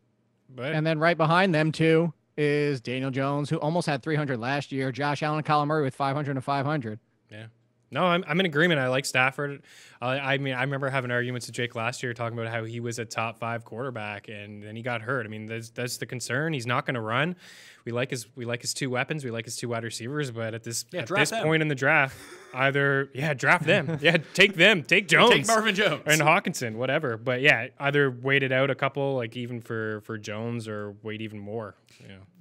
And then right behind them too is Daniel Jones, who almost had 300 last year. Josh Allen and Kyler Murray with 500 and 500. Yeah. No, I'm in agreement. I like Stafford. I mean, I remember having arguments with Jake last year talking about how he was a top 5 quarterback and then he got hurt. I mean, that's the concern. He's not going to run. We like his 2 weapons. We like his 2 wide receivers. But at this point in the draft, either draft them. Take them. Take Jones. Take Marvin Jones and Hawkinson, whatever. But either wait it out a couple, like even for Jones, or wait even more.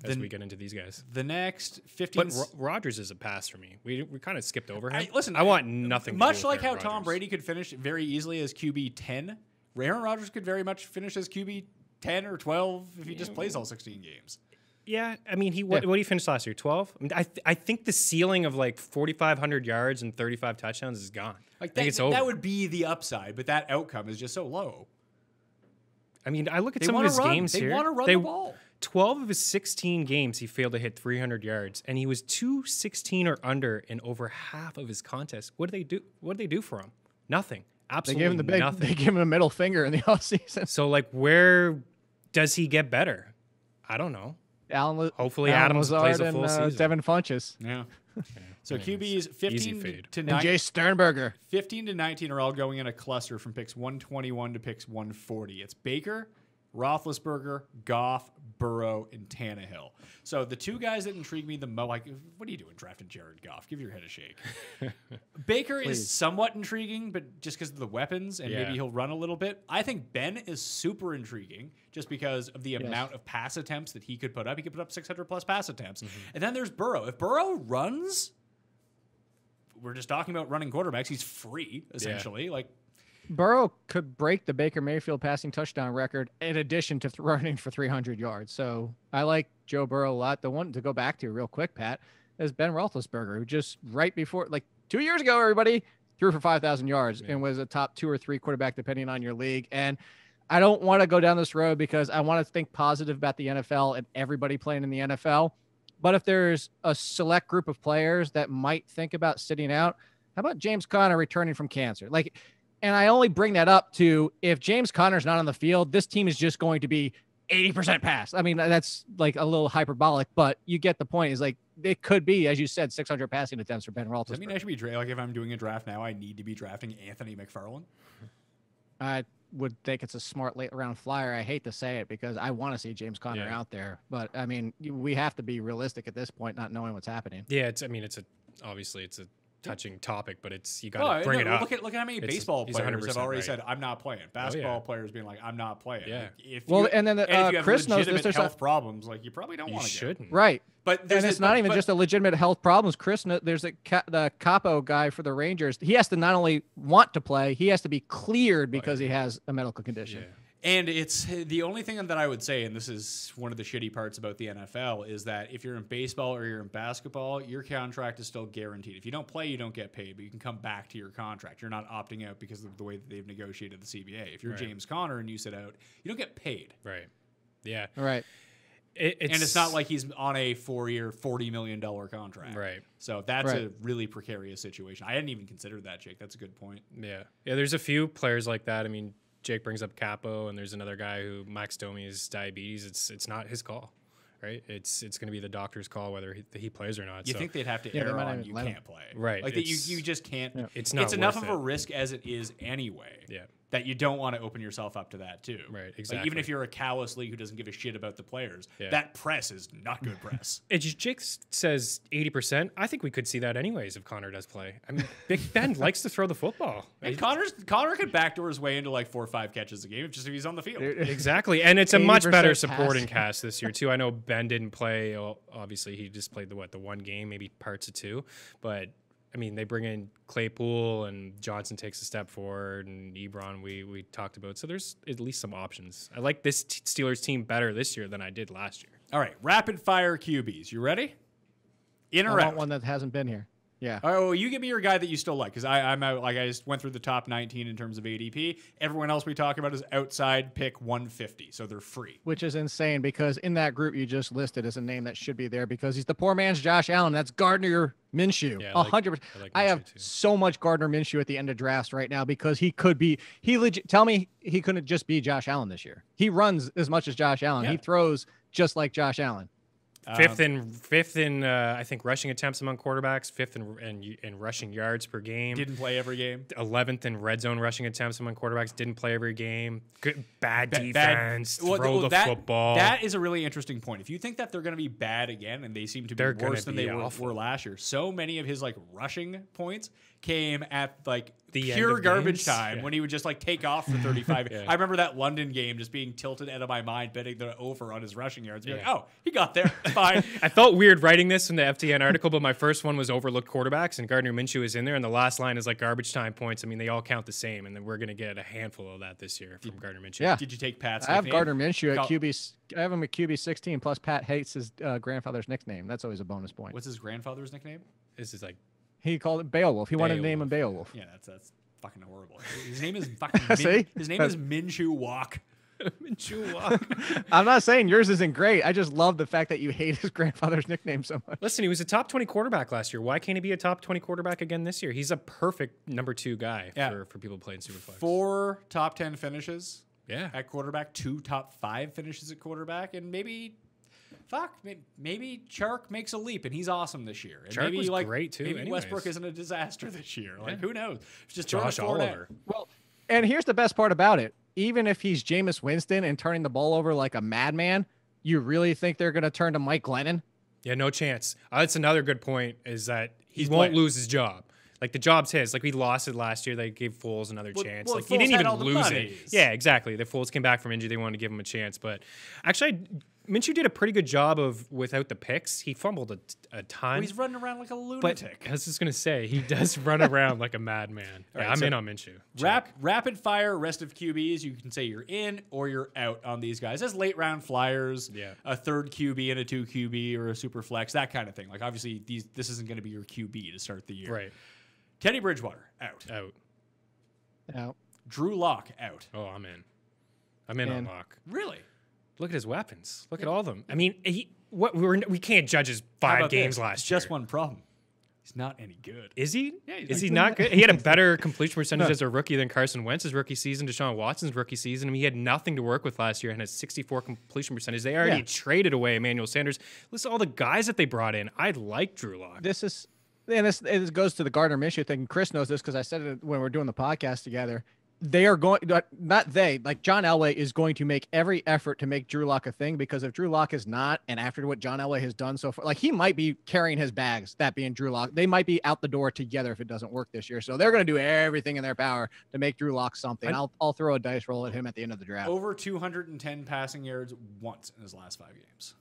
As we get into these guys. The next 15. But Rodgers is a pass for me. We kind of skipped over him. Listen, I want nothing. Much to do like with how Rodgers. Tom Brady could finish very easily as QB 10, Aaron Rodgers could very much finish as QB 10 or 12 if he just plays all 16 games. Yeah, I mean, what did he finish last year? 12. I mean, I think the ceiling of like 4,500 yards and 35 touchdowns is gone. I think it's over. That would be the upside, but that outcome is just so low. I mean, I look at some of his games here. They want to run the ball. 12 of his 16 games, he failed to hit 300 yards, and he was 216 or under in over half of his contests. What do they do? What do they do for him? Nothing. Absolutely nothing. They give him a middle finger in the offseason. So, like, where does he get better? I don't know. Hopefully, Adams plays a full season. Devin Funchess. Yeah. So QBs 15 to 19. And Jay Sternberger. 15 to 19 are all going in a cluster from picks 121 to picks 140. It's Baker, Roethlisberger, Goff, Burrow, and Tannehill. So the two guys that intrigue me the most, like, what are you doing drafting Jared Goff? Give your head a shake. Baker is somewhat intriguing, but just because of the weapons and maybe he'll run a little bit. I think Ben is super intriguing just because of the amount of pass attempts that he could put up. He could put up 600 plus pass attempts. And then there's Burrow. If Burrow runs, we're just talking about running quarterbacks. He's free, essentially. Like, Burrow could break the Baker Mayfield passing touchdown record in addition to running for 300 yards. So I like Joe Burrow a lot. The one to go back to real quick, Pat, is Ben Roethlisberger, who just right before, like 2 years ago, everybody threw for 5,000 yards and was a top 2 or 3 quarterback, depending on your league. And I don't want to go down this road because I want to think positive about the NFL and everybody playing in the NFL. But if there's a select group of players that might think about sitting out, how about James Conner returning from cancer? Like, and I only bring that up to if James Conner's not on the field, this team is just going to be 80% pass. I mean, that's like a little hyperbolic, but you get the point. Is like it could be, as you said, 600 passing attempts for Ben Roethlisberger. Does that mean I should be like if I'm doing a draft now, I need to be drafting Anthony McFarland? I would think it's a smart late round flyer. I hate to say it because I want to see James Conner out there, but I mean, we have to be realistic at this point, not knowing what's happening. Yeah, obviously it's a touching topic, but you got to bring it up. Look at how many baseball players have already said, I'm not playing. Basketball players being like, I'm not playing. Yeah. Like, and then Chris knows this. There's health problems. Like, you probably don't want to shouldn't. Right. But it's not even just a legitimate health problems. Chris, there's the Capo guy for the Rangers. He has to not only want to play, he has to be cleared because he has a medical condition. Yeah. And it's the only thing that I would say, and this is one of the shitty parts about the NFL, is that if you're in baseball or you're in basketball, your contract is still guaranteed. If you don't play, you don't get paid, but you can come back to your contract. You're not opting out because of the way that they've negotiated the CBA. If you're James Conner and you sit out, you don't get paid. Right. Yeah. Right. And it's not like he's on a 4-year, $40 million contract. Right. So that's a really precarious situation. I hadn't even considered that, Jake. That's a good point. Yeah. Yeah, there's a few players like that. I mean, Jake brings up Capo, and there's another guy who Max Domi is diabetes. It's not his call, right? It's going to be the doctor's call whether he plays or not. You think they'd have to err on you can't play, right? Like that you just can't. Yeah. It's enough of a risk as it is anyway. Yeah. That you don't want to open yourself up to that too. Right. Exactly. Like even if you're a callous league who doesn't give a shit about the players, that press is not good press. Jake says 80%. I think we could see that anyways if Connor does play. I mean, Big Ben likes to throw the football. And Connor could backdoor his way into like 4 or 5 catches a game just if he's on the field. Exactly. And it's a much better supporting cast this year too. I know Ben didn't play. Obviously, he just played the one game, maybe parts of 2, but. I mean, they bring in Claypool and Johnson takes a step forward and Ebron we talked about. So there's at least some options. I like this Steelers team better this year than I did last year. All right, rapid fire QBs. You ready? In or out? I want one that hasn't been here. Yeah. All right, well, you give me your guy that you still like because I'm out. Like I just went through the top 19 in terms of ADP. Everyone else we talk about is outside pick 150, so they're free. Which is insane because in that group you just listed is a name that should be there because he's the poor man's Josh Allen. That's Gardner Minshew. Yeah, 100%. I have so much Gardner Minshew at the end of drafts right now because he could be. Tell me he couldn't just be Josh Allen this year. He runs as much as Josh Allen. Yeah. He throws just like Josh Allen. Fifth in I think rushing attempts among quarterbacks. Fifth in rushing yards per game. Didn't play every game. 11th in red zone rushing attempts among quarterbacks. Didn't play every game. Bad defense. Throw the football. That is a really interesting point. If you think that they're going to be bad again, and they seem to be worse than they were last year, so many of his like rushing points came at like the pure garbage time when he would just like take off for 35. I remember that London game just being tilted out of my mind, betting the over on his rushing yards. Like, oh, he got there. It's fine. I felt weird writing this in the FTN article, but my first one was overlooked quarterbacks, and Gardner Minshew is in there, and the last line is like garbage time points. I mean, they all count the same, and then we're going to get a handful of that this year from Gardner Minshew. Yeah. Did you take Pat's I have nickname? Gardner Minshew at QB. I have him at QB 16, plus Pat hates his grandfather's nickname. That's always a bonus point. What's his grandfather's nickname? This is like He called it Beowulf. He wanted to name him Beowulf. Yeah, that's fucking horrible. His name is fucking his name is Minshew Walk. Minshew Walk. I'm not saying yours isn't great. I just love the fact that you hate his grandfather's nickname so much. Listen, he was a top 20 quarterback last year. Why can't he be a top 20 quarterback again this year? He's a perfect number 2 guy for people playing Superflex. 4 top 10 finishes at quarterback, 2 top 5 finishes at quarterback, and maybe Chark makes a leap and he's awesome this year. And Chark maybe was great too. Maybe anyways. Westbrook isn't a disaster this year. Like who knows? It's just Josh Oliver. Well, and here's the best part about it. even if he's Jameis Winston and turning the ball over like a madman, you really think they're going to turn to Mike Glennon? Yeah, no chance. That's another good point is that he He's won't playing. lose his job. Like the job's his. Like we lost it last year. They gave Foles another chance. well, Like he Foles didn't had even all the lose it. monies. Yeah, exactly. The Foles came back from injury. They wanted to give him a chance. But actually, Minshew did a pretty good job of without the picks. He fumbled a ton. He's running around like a but lunatic. I was just gonna say he does run around like a madman. Yeah, right, I'm so in on Minshew. Check. Rapid fire rest of QBs. You can say you're in or you're out on these guys as late round flyers. Yeah. A third QB and a 2 QB or a super flex, that kind of thing. Like obviously this isn't going to be your QB to start the year. Right. Teddy Bridgewater out. Out. No. Drew Lock out. Oh, I'm in. I'm in on In. Locke. Really? Look at his weapons. Look at all of them. I mean, we can't judge his How 5 about games this? last year. Just one problem. He's not any good. Is he? Yeah, he's Is like- he not good? He had a better completion percentage as a rookie than Carson Wentz's rookie season, Deshaun Watson's rookie season. I mean, he had nothing to work with last year and had 64 completion percentage. They already Yeah. traded away Emmanuel Sanders. Listen to all the guys that they brought in. I like Drew Lock. This goes to the Gardner Minshew thing. Chris knows this because I said it when we were doing the podcast together. They are going, not they, like John Elway is going to make every effort to make Drew Lock a thing, because if Drew Lock is not, and after what John Elway has done so far, like he might be carrying his bags, that being Drew Lock, they might be out the door together if it doesn't work this year. So they're going to do everything in their power to make Drew Lock something. I'll throw a dice roll at him at the end of the draft. Over 210 passing yards once in his last 5 games.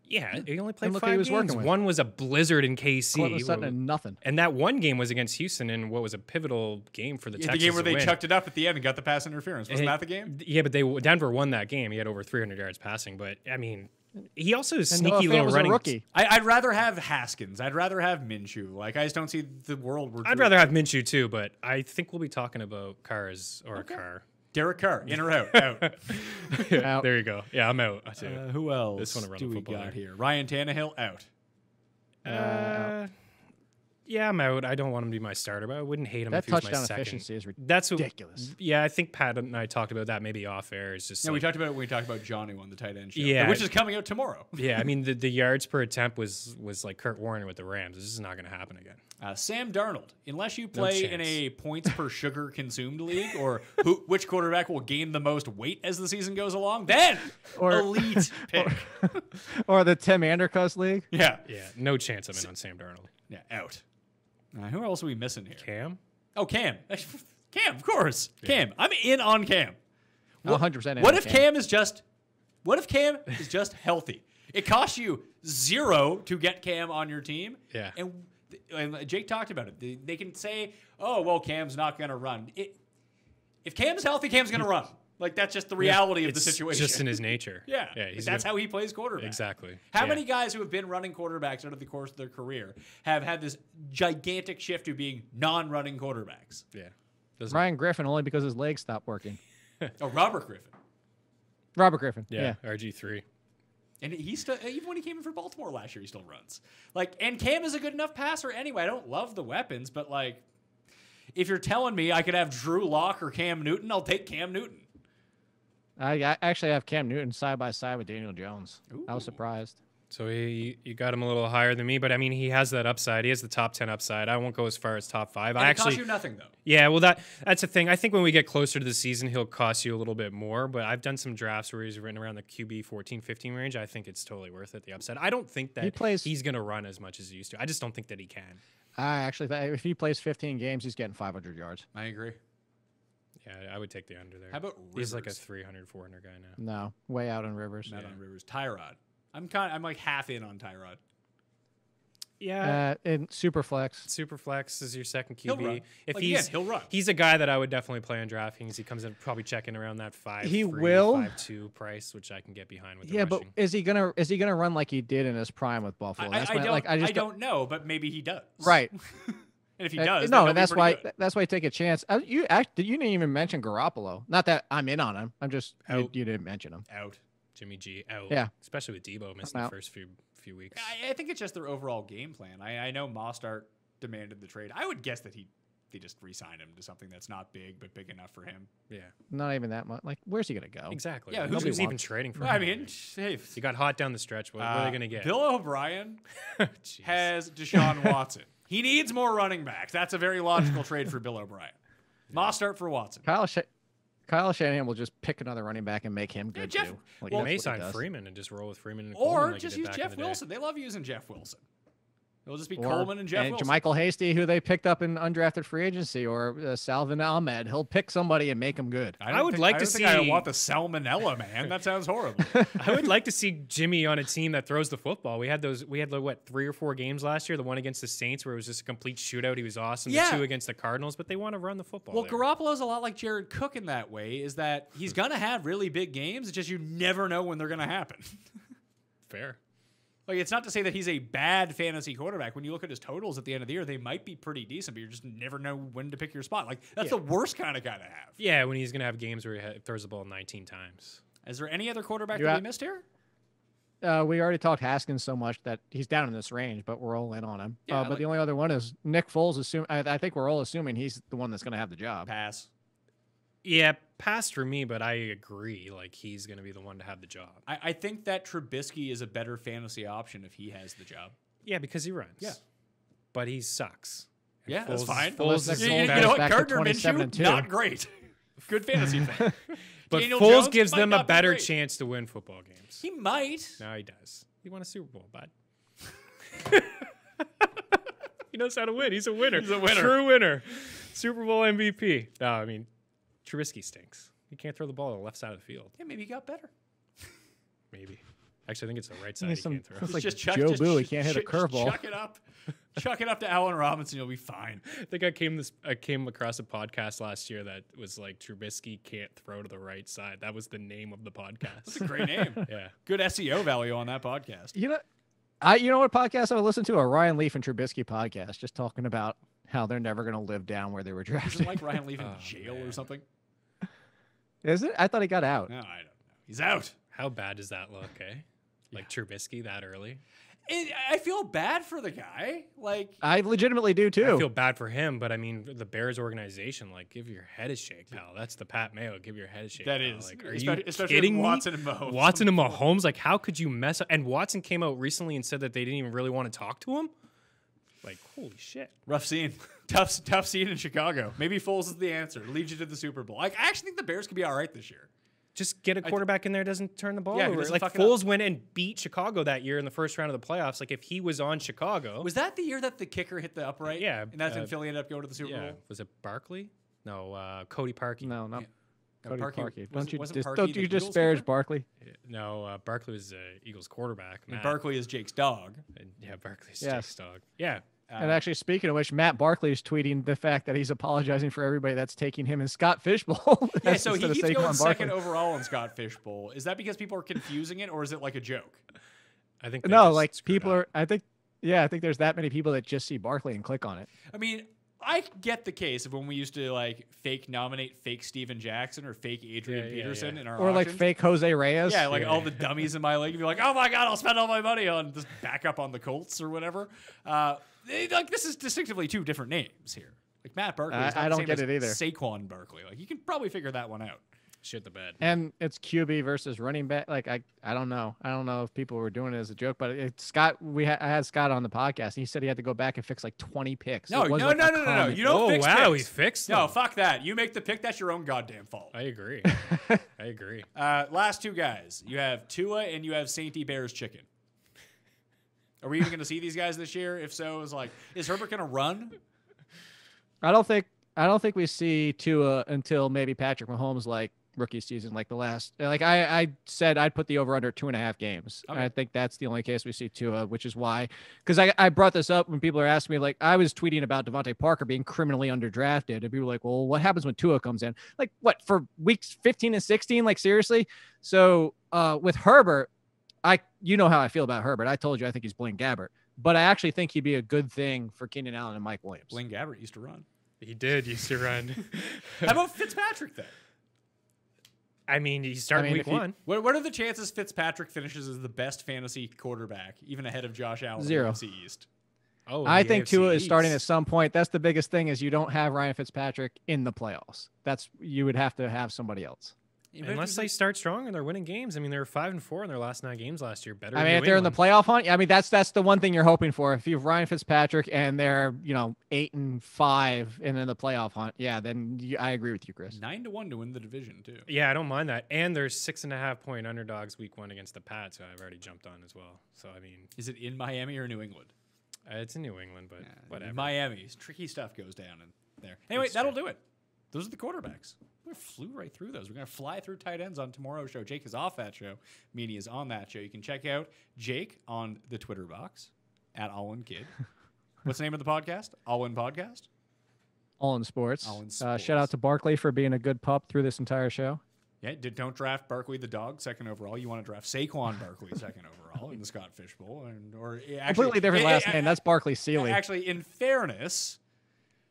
Yeah, he only played And look who 5 he was games. working with. One was a blizzard in Cortland KC. Sutton and nothing. And that one game was against Houston in what was a pivotal game for the Yeah, the Texans game where to they win. chucked it up at the end and got the pass interference. Wasn't And that the game? Yeah, but Denver won that game. He had over 300 yards passing. But I mean, he also is And Noah sneaky Fant little was running. a rookie. I'd rather have Haskins. I'd rather have Minshew. Like I just don't see the world where I'd rather have Minshew too, but I think we'll be talking about cars or a car. Derek Carr in or out. Out. Out. There you go. Yeah, I'm out. too. Who else This one around do the we football got there. here? Ryan Tannehill out. Yeah, I'm out. I don't want him to be my starter, but I wouldn't hate him That if he was my touchdown second. efficiency is That's what, ridiculous. Yeah, I think Pat and I talked about that maybe off air. It's just Yeah, we like- talked about it when we talked about Johnny on the tight end show. Yeah. Which is coming out tomorrow. yeah, I mean the yards per attempt was like Kurt Warner with the Rams. This is not going to happen again. Sam Darnold, unless you play in chance. a points per sugar consumed league, or which quarterback will gain the most weight as the season goes along, then Or- elite pick. Or the Tim Andercuss League. Yeah. Yeah, no chance I'm in on Sam Darnold. Yeah, out. Who else are we missing here? Cam? Oh, Cam. Cam, of course. Cam. I'm in on Cam. 100% in What on if Cam. Cam is just just healthy? It costs you 0 to get Cam on your team. Yeah. And Jake talked about it. They can say, "Oh, well, Cam's not going to run." If Cam's healthy, Cam's going to run. Like that's just the reality of the It's situation. just in his nature. yeah. He's That's good. how he plays quarterback. Exactly. How Yeah. many guys who have been running quarterbacks over the course of their career have had this gigantic shift to being non-running quarterbacks? Yeah. Doesn't- Ryan Griffin only because his legs stopped working. Oh, Robert Griffin. Robert Griffin. Yeah, Yeah. RG3. And he still, even when he came in for Baltimore last year, he still runs. Like, and Cam is a good enough passer anyway. I don't love the weapons, but like, if you're telling me I could have Drew Lock or Cam Newton, I'll take Cam Newton. I actually have Cam Newton side by side with Daniel Jones. I was Ooh. surprised. So you got him a little higher than me, but I mean he has that upside. He has the top 10 upside. I won't go as far as top 5. And I it costs actually you nothing though. Yeah, well that's the thing. I think when we get closer to the season, he'll cost you a little bit more, but I've done some drafts where he's written around the QB 14-15 range. I think it's totally worth it, the upside. I don't think that he's going to run as much as he used to. I just don't think that he can. I actually, if he plays 15 games, he's getting 500 yards. I agree. Yeah, I would take the under there. How about He's like a Rivers? 300, 400 guy now. No, way out on Rivers. Not on Rivers. Tyrod. I'm like half in on Tyrod. Yeah. In Superflex. Superflex is your second QB. He'll run. If Like, he's again, he'll run. He's a guy that I would definitely play on DraftKings. He comes in probably checking around that 5. He will. 5.2 price, which I can get behind with. The Yeah, but rushing. is he gonna run like he did in his prime with Buffalo? I my- don't, like, I just don't know, but maybe he does. Right. And if he does, no, then and that's he'll be why pretty good. that's why I take a chance. You didn't even mention Garoppolo. Not that I'm in on him. I'm just you didn't mention him. Out. Jimmy G out. Yeah. Especially with Debo missing I'm the out. first few weeks. I think it's just their overall game plan. I know Mostart demanded the trade. I would guess that they just re-signed him to something that's not big, but big enough for him. Yeah. Not even that much. Like, where's he gonna go? Exactly. Yeah, Who's nobody even wants- trading for I him? mean, hey, You got hot down the stretch. What are they going to get? Bill O'Brien Jeez. has Deshaun Watson. He needs more running backs. That's a very logical trade for Bill O'Brien. Mostart for Watson. Kyle Shanahan will just pick another running back and make him good Jeff- too. Like, well, He may that's what he sign does. Freeman and just roll with Freeman and Or Coleman like he just did use back in Jeff the day. Wilson. They love using Jeff Wilson. It'll just be Or- Coleman and Jeff and Wilson. Jermichael Hasty, who they picked up in undrafted free agency, or Salvin Ahmed. He'll pick somebody and make him good. don't I would think- like I to don't think I see- want the salmonella, man. That sounds horrible. I would like to see Jimmy on a team that throws the football. We had like, what, 3 or 4 games last year. The one against the Saints where it was just a complete shootout. He was awesome. Yeah. The 2 against the Cardinals, but they want to run the football. Well, there. Garoppolo's a lot like Jared Cook in that way, is that he's going to have really big games. It's just you never know when they're going to happen. Fair. Like, it's not to say that he's a bad fantasy quarterback. When you look at his totals at the end of the year, they might be pretty decent, but you just never know when to pick your spot. Like, that's the worst kind of guy to have. Yeah, when he's going to have games where he throws the ball 19 times. Is there any other quarterback You that ha- we missed here? We already talked Haskins so much that he's down in this range, but we're all in on him. Yeah, But like- the only other one is Nick Foles. I think we're all assuming he's the one that's going to have the job. Pass. Yeah, pass for me, but I agree. Like, he's going to be the one to have the job. I think that Trubisky is a better fantasy option if he has the job. Yeah, because he runs. Yeah. But he sucks. And Yeah, that's fine. Foles Unless is Nick You Foles know goes what? back to Gardner 27 and Minshew, 2. not great. Good fantasy fan. But Daniel Foles Jones gives might them a not be better great. chance to win football games. He might. No, he does. He won a Super Bowl, bud. He knows how to win. He's a winner. He's a winner. True winner. Super Bowl MVP. No, I mean, Trubisky stinks. He can't throw the ball to the left side of the field. Yeah, maybe he got better. Maybe. Actually, I think it's the right side He's he some- can't throw. it's like just Joe just Boo, he can't hit a ch- curveball. Chuck it up. Chuck it up to Allen Robinson. You'll be fine. I think I came across a podcast last year that was like Trubisky can't throw to the right side. That was the name of the That's a podcast. great name. Yeah. Good SEO value on that podcast. You know what podcast I would listen to? A Ryan Leaf and Trubisky podcast, just talking about how they're never going to live down where they were Is drafted. it like Ryan leaving Oh, jail or man. something? Is it? I thought he got out. No, I don't know. He's out. How bad does that look, eh? Like Trubisky that early? I feel bad for the guy. Like, I legitimately do too. I feel bad for him, but I mean, the Bears organization, like, give your head a shake, pal. That's the Pat Mayo. Give your head a shake. that pal. is. Like, are especially, you especially kidding with me? Watson and Mahomes. Watson and Mahomes, like, how could you mess up? And Watson came out recently and said that they didn't even really want to talk to him. Like, holy shit. Rough scene. Tough scene in Chicago. Maybe Foles is the answer. Leads you to the Super Bowl. I actually think the Bears could be all right this year. Just get a quarterback in there, doesn't turn the ball Yeah, who over. doesn't Like, fuck it up. Foles went and beat Chicago that year in the first round of the playoffs. Like, if he was on Chicago. Was that the year that the kicker hit the upright? Yeah, And that's when Philly ended up going to the Super yeah. Bowl? Was it Barkley? No, Cody Parkey. No, not No, Cody Parkey- Parkey. wasn't Parkey Don't the you Eagles disparage kicker? Barkley? No, Barkley was Eagles quarterback. And Matt. Barkley is Jake's dog. And, yeah, Barkley's Yes. Jake's dog. Yeah. And actually, speaking of which, Matt Barkley is tweeting the fact that he's apologizing for everybody that's taking him and Scott Fishbowl. Yeah, so he instead of keeps going Saquon second Barkley. overall in Scott Fishbowl. Is that because people are confusing it, or is it like a joke? I think they No, just like screwed people up. are. I think there's that many people that just see Barkley and click on it. I mean, I get the case of when we used to like fake nominate fake Steven Jackson or fake Adrian Yeah, yeah, Peterson yeah. in our Or like auctions. fake Jose Reyes. Yeah, like Yeah. all the dummies in my league. You'd be like, oh my God, I'll spend all my money on this backup on the Colts or whatever. Like, this is distinctively two different names here. Like, Matt Barkley is not I the don't same get as it either. Saquon Barkley. Like, you can probably figure that one out. Shit the bed. And it's QB versus running back. Like I don't know. I don't know if people were doing it as a joke, but Scott. I had Scott on the podcast. And he said he had to go back and fix like 20 picks. No, It was no, like no, a no, no, no. common- You don't Oh, fix wow, picks. he fixed No, them. fuck that. You make the pick. That's your own goddamn fault. I agree. I agree. Last two guys. You have Tua and you have Saint Bears Chicken. Are we even going to see these guys this year? If so, is Herbert going to run? I don't think we see Tua until maybe Patrick Mahomes like rookie season, like the last. Like I said, I'd put the over under 2.5 games. Okay. I think that's the only case we see Tua, which is why. Because I brought this up when people are asking me, like I was tweeting about Devontae Parker being criminally underdrafted, and people were like, "Well, what happens when Tua comes in? Like what for weeks 15 and 16? Like seriously?" So with Herbert, you know how I feel about Herbert. I told you I think he's Blaine Gabbert, but I actually think he'd be a good thing for Keenan Allen and Mike Williams. Blaine Gabbert used to run. He did used to run. How about Fitzpatrick then? I mean, he's starting if week he- one. What are the chances Fitzpatrick finishes as the best fantasy quarterback, even ahead of Josh Allen in Zero. the NFC East? Oh, I the think AFC Tua is starting at East. some point. That's the biggest thing is you don't have Ryan Fitzpatrick in the playoffs. You would have to have somebody else. Unless they start strong and they're winning games. I mean, they were 5-4 in their last 9 games last year. Better. I mean, than if New they're in the England. playoff hunt, I mean, that's the one thing you're hoping for. If you have Ryan Fitzpatrick and they're 8-5 and in the playoff hunt, yeah, then I agree with you, Chris. 9-1 to win the division too. Yeah, I don't mind that. And they're 6.5-point underdogs week 1 against the Pats, who I've already jumped on as well. So I mean, Is it in Miami or New England? it's in New England, but whatever. Miami. Tricky stuff goes down in there. Anyway, that'll do it. Those are the quarterbacks. We flew right through those. We're going to fly through tight ends on tomorrow's show. Jake is off that show. Meany is on that show. You can check out Jake on the Twitter box at AllInKid. What's the name of the podcast? All In Podcast? All in sports. All in Shout sports. out to Barkley for being a good pup through this entire show. Yeah, don't draft Barkley the dog second overall. You want to draft Saquon Barkley second overall in the Scott Fish Bowl. Or actually, Completely different last name. That's Barkley Sealy. Actually, in fairness,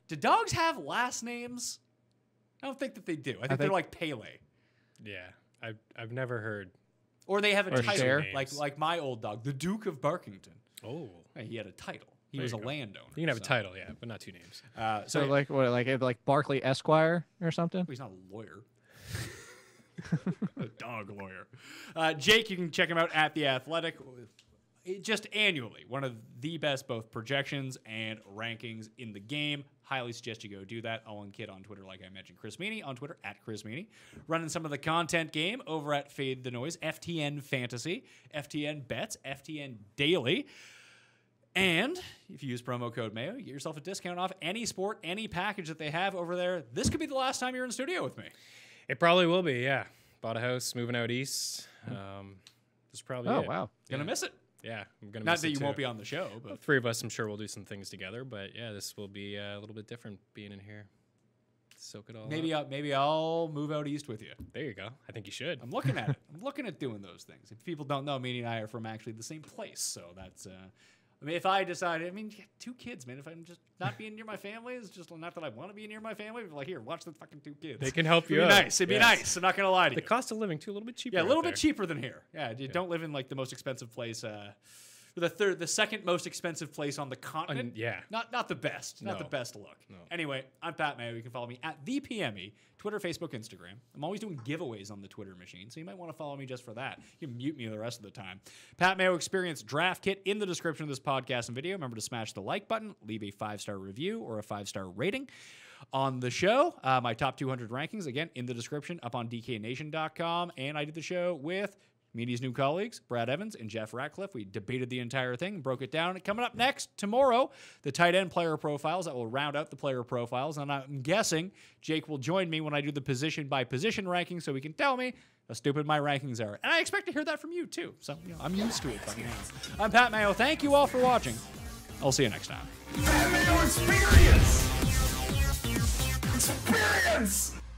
do dogs have last names? I don't think that they do. I think they're like Pele. Yeah, I've never heard. Or they have a Or title, Cher. like my old dog, the Duke of Barkington. Oh, Hey, he had a title. He There was a you go. landowner. you can have a so- title, yeah, but not 2 names. So like what? Like Barkley Esquire or something? He's not a lawyer. A dog lawyer. Jake, you can check him out at The Athletic. Just annually, one of the best both projections and rankings in the game. Highly suggest you go do that. All in Kid on Twitter, like I mentioned. Chris Meany on Twitter at Chris Meany. Running some of the content game over at Fade the Noise, FTN Fantasy, FTN Bets, FTN Daily. And if you use promo code Mayo, you get yourself a discount off any sport, any package that they have over there. This could be the last time you're in studio with me. It probably will be, yeah. Bought a house, moving out east. This is probably Oh it. wow. Gonna miss it. Yeah, I'm gonna Not miss that it you too. won't be on the show, but 3 of us, I'm sure we'll do some things together. But yeah, this will be a little bit different being in here. Soak it all up. maybe I'll move out east with you. There you go. I think you should. I'm looking at it. I'm looking at doing those things. If people don't know, Meany and I are from actually the same place, so that's. I mean, if I decided, 2 kids, man. If I'm just not being near my family, it's just not that I want to be near my family. But like, here, watch the fucking 2 kids. They can help It'd you be out. nice. It'd be Yes. nice. I'm not gonna lie to The you. cost of living too, a little bit cheaper. Yeah, a little out bit there. cheaper than here. Yeah, you don't live in like the most expensive place. The second most expensive place on the continent. Yeah. Not the best. Not the No. best look. No. Anyway, I'm Pat Mayo. You can follow me at the PME, Twitter, Facebook, Instagram. I'm always doing giveaways on the Twitter machine, so you might want to follow me just for that. You can mute me the rest of the time. Pat Mayo Experience Draft Kit in the description of this podcast and video. Remember to smash the like button, leave a 5-star review or a 5-star rating on the show. My top 200 rankings, again, in the description up on DKNation.com. And I did the show with Meany's new colleagues, Brad Evans and Jeff Ratcliffe. We debated the entire thing, broke it down. Coming up next tomorrow, the tight end player profiles that will round out the player profiles. And I'm guessing Jake will join me when I do the position by position ranking so he can tell me how stupid my rankings are. And I expect to hear that from you too. So I'm used to it by now. I'm Pat Mayo. Thank you all for watching. I'll see you next time. Pat Mayo Experience! Experience!